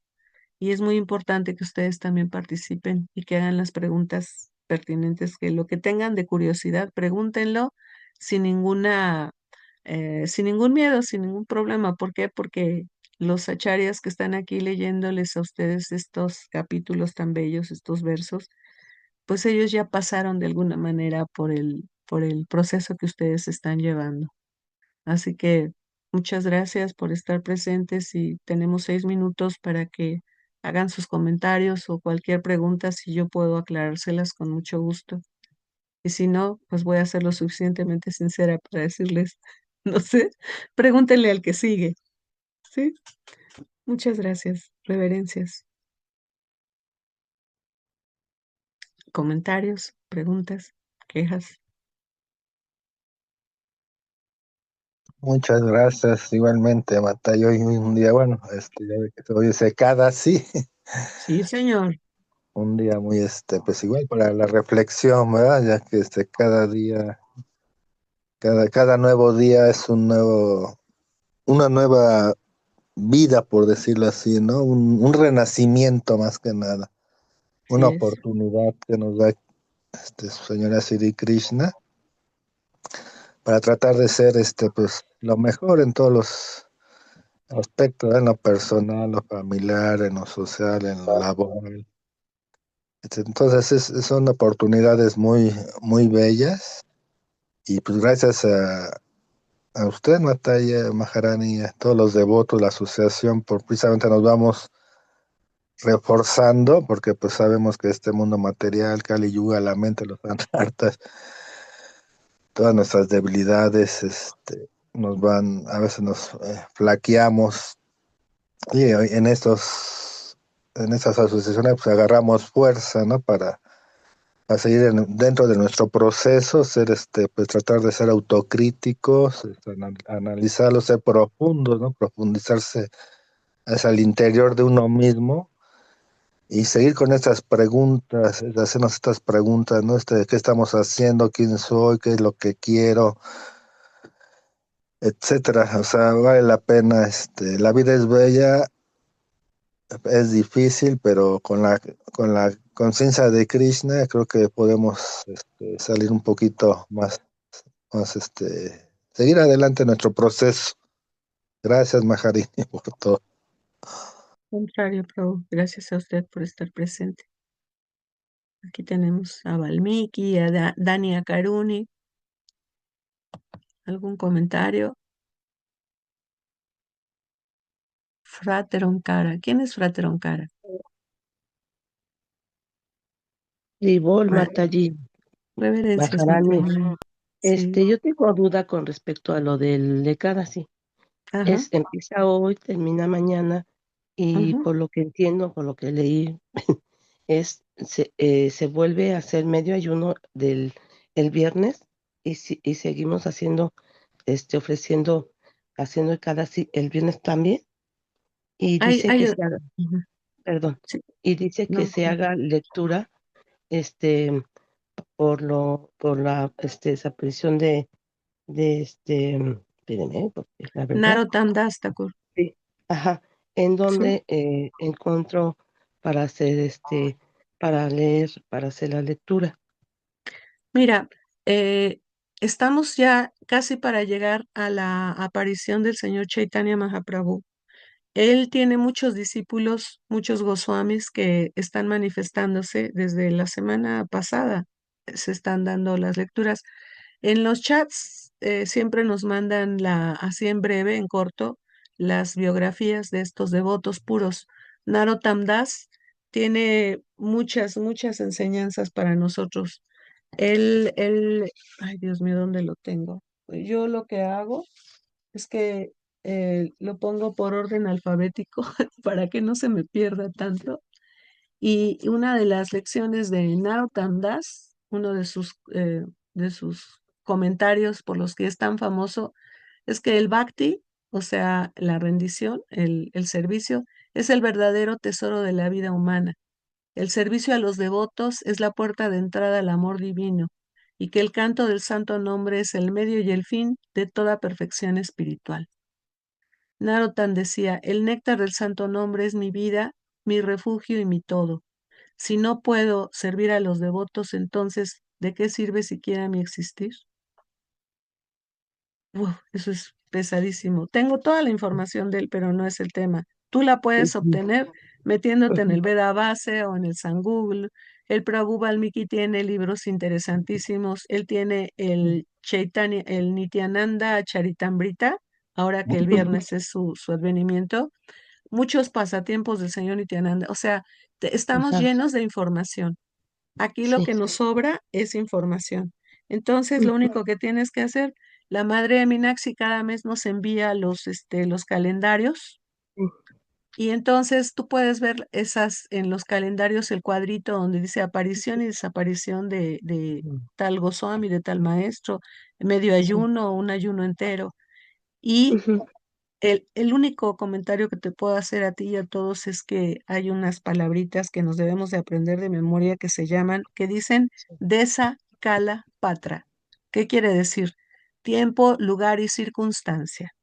S1: Y es muy importante que ustedes también participen y que hagan las preguntas pertinentes, que lo que tengan de curiosidad, pregúntenlo sin sin ningún miedo, sin ningún problema. ¿Por qué? Porque los acharyas que están aquí leyéndoles a ustedes estos capítulos tan bellos, estos versos, pues ellos ya pasaron de alguna manera por el proceso que ustedes están llevando. Así que muchas gracias por estar presentes y tenemos 6 minutos para que hagan sus comentarios o cualquier pregunta, si yo puedo aclarárselas con mucho gusto. Y si no, pues voy a ser lo suficientemente sincera para decirles, no sé, pregúntenle al que sigue. ¿Sí? Muchas gracias. Reverencias. Comentarios, preguntas, quejas.
S3: Muchas gracias, igualmente, Matayo. Hoy un día, bueno, ya ve que hoy es secada, sí,
S1: Sí, señor.
S3: un día muy, pues igual para la reflexión, ¿verdad? Ya que cada día, cada nuevo día es una nueva vida, por decirlo así, ¿no? Un renacimiento más que nada,
S1: Así
S3: una
S1: es.
S3: oportunidad que nos da Señora Sri Krishna para tratar de ser pues lo mejor en todos los aspectos, en lo personal, lo familiar, en lo social, en lo laboral. Entonces son oportunidades muy, muy bellas y pues gracias a usted, Natalia Maharani, a todos los devotos, la asociación, por precisamente nos vamos reforzando, porque pues sabemos que este mundo material, Kali Yuga, la mente, los anartas, todas nuestras debilidades, a veces nos flaqueamos y en estas asociaciones pues agarramos fuerza, ¿no? Para seguir dentro de nuestro proceso, pues tratar de ser autocríticos, analizarlo, ser profundos, ¿no? Profundizarse hacia el interior de uno mismo y seguir con estas preguntas, hacernos estas preguntas, ¿no? ¿Qué estamos haciendo? ¿Quién soy? ¿Qué es lo que quiero? Etcétera. O sea, vale la pena, la vida es bella, es difícil, pero con la conciencia de Krishna creo que podemos salir un poquito más, seguir adelante en nuestro proceso. Gracias, Maharini, por todo.
S1: Contrario, Prabhu, gracias a usted por estar presente. Aquí tenemos a Valmiki, a Dani Karuni. ¿Algún comentario? Frater Onkara. ¿Quién es Frater Onkara?
S4: Tribol
S1: Bueno,
S4: Mataji,
S1: reverencias,
S4: Maharani.
S1: Mataji. Sí.
S4: Yo tengo duda con respecto a lo del Ekadasi.
S1: Ajá.
S4: Empieza hoy, termina mañana, y
S1: Ujú.
S4: por lo que entiendo, por lo que leí, se vuelve a hacer medio ayuno el viernes y seguimos haciendo, ofreciendo, haciendo el Ekadasi el viernes también. Y
S1: Hay,
S4: dice
S1: hay,
S4: que se haga,
S1: ujú,
S4: perdón,
S1: sí,
S4: y dice que
S1: no.
S4: se haga lectura, este, por la, desaparición espérenme, porque es la verdad,
S1: Narottam Das Thakur.
S4: sí, ajá, en
S1: Sí.
S4: donde encontró para hacer, para leer, para hacer la lectura.
S1: Mira, estamos ya casi para llegar a la aparición del señor Chaitanya Mahaprabhu. Él tiene muchos discípulos, muchos Goswamis que están manifestándose desde la semana pasada. Se están dando las lecturas. En los chats siempre nos mandan así en breve, en corto, las biografías de estos devotos puros. Narottam Das tiene muchas, muchas enseñanzas para nosotros. Ay Dios mío, ¿dónde lo tengo? Yo lo que hago es que lo pongo por orden alfabético para que no se me pierda tanto. Y una de las lecciones de Narottam Das, uno de sus comentarios por los que es tan famoso, es que el bhakti, o sea, la rendición, el servicio, es el verdadero tesoro de la vida humana. El servicio a los devotos es la puerta de entrada al amor divino, y que el canto del santo nombre es el medio y el fin de toda perfección espiritual. Narottam decía, el néctar del santo nombre es mi vida, mi refugio y mi todo. Si no puedo servir a los devotos, entonces, ¿de qué sirve siquiera mi existir? Uf, eso es pesadísimo. Tengo toda la información de él, pero no es el tema. Tú la puedes
S4: Ujú,
S1: obtener metiéndote en
S4: ujú,
S1: el Veda Base o en el San Google. El Prabhu Valmiki tiene libros interesantísimos. Él tiene el Chaitanya, el Nityananda Charitamrita, ahora que el
S4: ujú.
S1: viernes es su advenimiento. Muchos pasatiempos del señor Nityananda. O sea, estamos
S4: Ajá,
S1: llenos de información. Aquí lo
S4: sí.
S1: que nos sobra es información. Entonces, lo
S4: Ujú,
S1: único que tienes que hacer, la madre de Minaxi cada mes nos envía los calendarios
S4: ujú,
S1: y entonces tú puedes ver en los calendarios el cuadrito donde dice aparición y desaparición de tal Goswami, de tal maestro, medio
S4: sí.
S1: ayuno o un ayuno entero. Y
S4: Ujú,
S1: el único comentario que te puedo hacer a ti y a todos es que hay unas palabritas que nos debemos de aprender de memoria que se llaman, que dicen desa, cala, patra. ¿Qué quiere decir? Tiempo, lugar y circunstancia.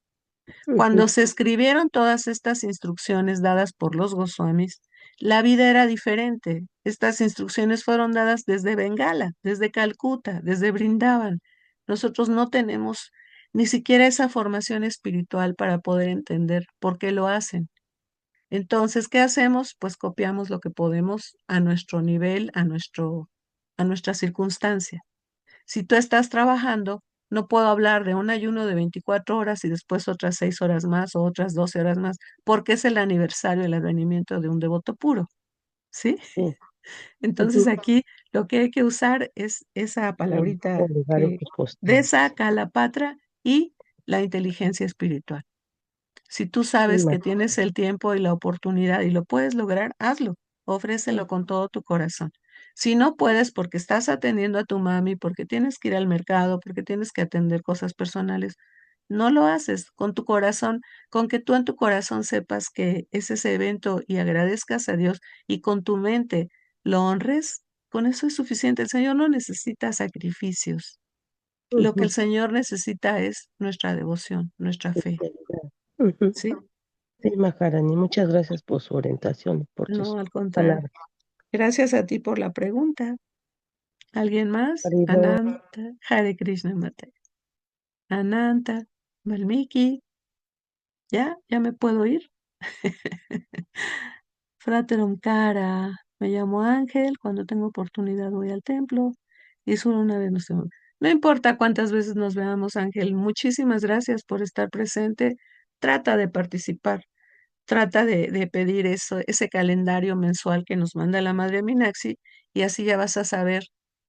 S4: ujú,
S1: Cuando se escribieron todas estas instrucciones dadas por los Goswamis, la vida era diferente. Estas instrucciones fueron dadas desde Bengala, desde Calcuta, desde Brindavan. Nosotros no tenemos ni siquiera esa formación espiritual para poder entender por qué lo hacen. Entonces, ¿qué hacemos? Pues copiamos lo que podemos a nuestro nivel, a nuestra circunstancia. Si tú estás trabajando, no puedo hablar de un ayuno de 24 horas y después otras 6 horas más o otras 12 horas más, porque es el aniversario del advenimiento de un devoto puro, ¿sí?
S4: Sí.
S1: Entonces
S4: Ujú.
S1: aquí lo que hay que usar es esa palabrita
S4: Olegario
S1: que
S4: Cuscostán.
S1: desa, calapatra y la inteligencia espiritual. Si tú
S4: Sí,
S1: sabes que tienes el tiempo y la oportunidad y lo puedes lograr, hazlo, ofrécelo con todo tu corazón. Si no puedes porque estás atendiendo a tu mami, porque tienes que ir al mercado, porque tienes que atender cosas personales, no lo haces con tu corazón, con que tú en tu corazón sepas que es ese evento y agradezcas a Dios y con tu mente lo honres, con eso es suficiente. El Señor no necesita sacrificios. Lo que el
S4: ujú,
S1: Señor necesita es nuestra devoción, nuestra fe.
S4: sinceridad. Ujú.
S1: ¿Sí?
S4: Sí, Maharani, muchas gracias por su orientación y por sus
S1: No, al contrario.
S4: palabras.
S1: Gracias a ti por la pregunta. ¿Alguien más?
S4: Haribo,
S1: Ananta, Hare Krishna Mata. Ananta, Valmiki, ¿ya me puedo ir? Frater Omkara, me llamo Ángel, cuando tengo oportunidad voy al templo y solo una vez nos vemos. No importa cuántas veces nos veamos, Ángel, muchísimas gracias por estar presente. Trata de participar. Trata de pedir eso, ese calendario mensual que nos manda la Madre Minaxi y así ya vas a saber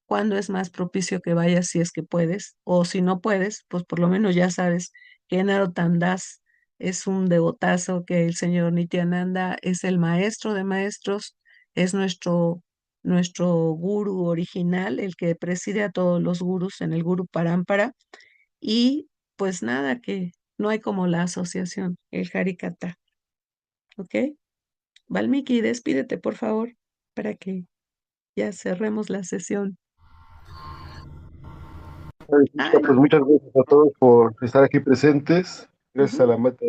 S1: cuándo es más propicio que vayas si es que puedes, o si no puedes, pues por lo menos ya sabes que Narottam Das es un devotazo, que el señor Nityananda es el maestro de maestros, es nuestro gurú original, el que preside a todos los gurús en el Guru Parampara, y pues nada, que no hay como la asociación, el Harikata. ¿Ok? Valmiki, despídete, por favor, para que ya cerremos la sesión. Ay,
S3: Pues muchas gracias a todos por estar aquí presentes. Gracias a
S1: ujú.
S3: la Mata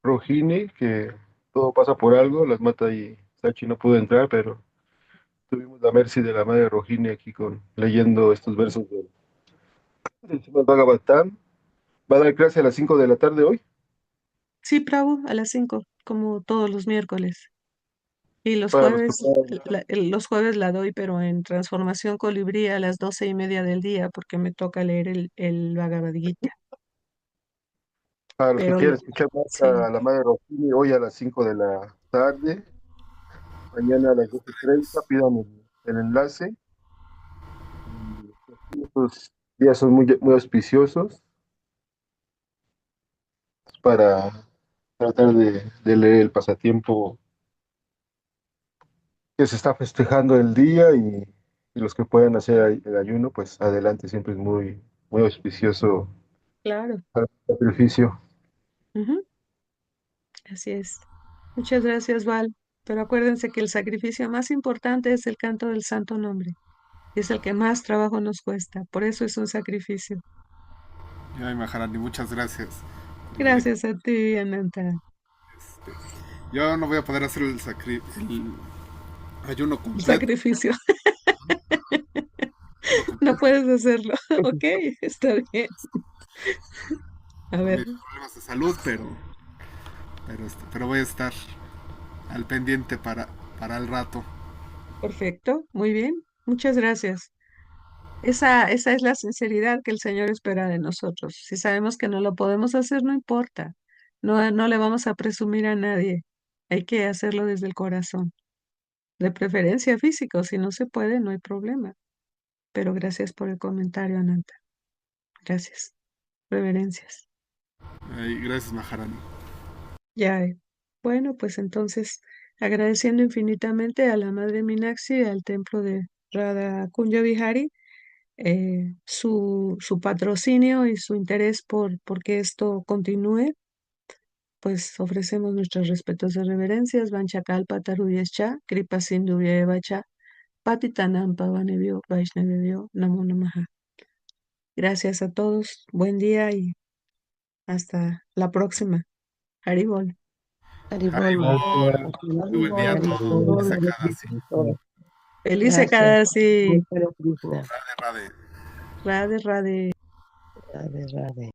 S3: Rojini, que todo pasa por algo. Las Mata y Sachi no pudo entrar, pero tuvimos la mercy de la Madre Rojini aquí leyendo estos versos del Srimad Bhagavatam. Va a dar clase a las 5 de la tarde hoy.
S1: Sí, Prabhu, a las 5, como todos los miércoles. Y
S3: Para los que puedan,
S1: los jueves la doy, pero en Transformación Colibrí a las 12:30 del día, porque me toca leer el Bhagavad Gita.
S3: para los que
S1: Pero
S3: quieran escuchar más
S1: sí,
S3: a la Madre Rojini, hoy a las 5 de la tarde, mañana a las 12:30, pidan el enlace. Y estos días son muy auspiciosos para tratar de leer el pasatiempo que se está festejando el día y los que puedan hacer el ayuno, pues adelante, siempre es muy auspicioso
S1: claro.
S3: para el sacrificio.
S1: Ujú, así es. Muchas gracias, Val. Pero acuérdense que el sacrificio más importante es el canto del santo nombre. Es el que más trabajo nos cuesta, por eso es un sacrificio.
S2: Ay, Maharani, muchas gracias. Eh,
S1: Gracias a ti, Ananta.
S2: yo no voy a poder hacer el ayuno
S1: El
S2: completo.
S1: sacrificio,
S2: Ayuno
S1: no
S2: completo
S1: puedes hacerlo. Ok, está bien. A
S2: por
S1: ver,
S2: mis problemas de salud, pero voy a estar al pendiente para el rato.
S1: perfecto, muy bien. Muchas gracias. Esa es la sinceridad que el Señor espera de nosotros. Si sabemos que no lo podemos hacer, no importa. No, no le vamos a presumir a nadie. Hay que hacerlo desde el corazón. De preferencia físico. Si no se puede, no hay problema. Pero gracias por el comentario, Ananta. Gracias. Reverencias.
S2: Ay, gracias, Maharani.
S1: Ya. Bueno, pues entonces, agradeciendo infinitamente a la Madre Meenakshi, al templo de Radha Kunja Vihari, su patrocinio y su interés por que esto continúe, pues ofrecemos nuestros respetos y reverencias. Vanchakalpa Taruyascha, Kripa Sindhu Vacha, Patitanam Pavanebhyo, Vaishnavebhyo, Namo Namaha. Gracias a todos, buen día y hasta la próxima. Haribol.
S4: Haribol,
S2: Haribol.
S3: Gracias.
S2: Muy buen día a
S4: Haribol,
S2: todos.
S4: Haribol,
S2: Dice
S4: Hare
S2: Akadasi.
S4: Krishna.
S1: Feliz
S4: Gracias.
S1: Ekadasi.
S4: Hare Krishna.
S2: Rade, rade.
S1: Rade, rade.
S4: Rade, rade.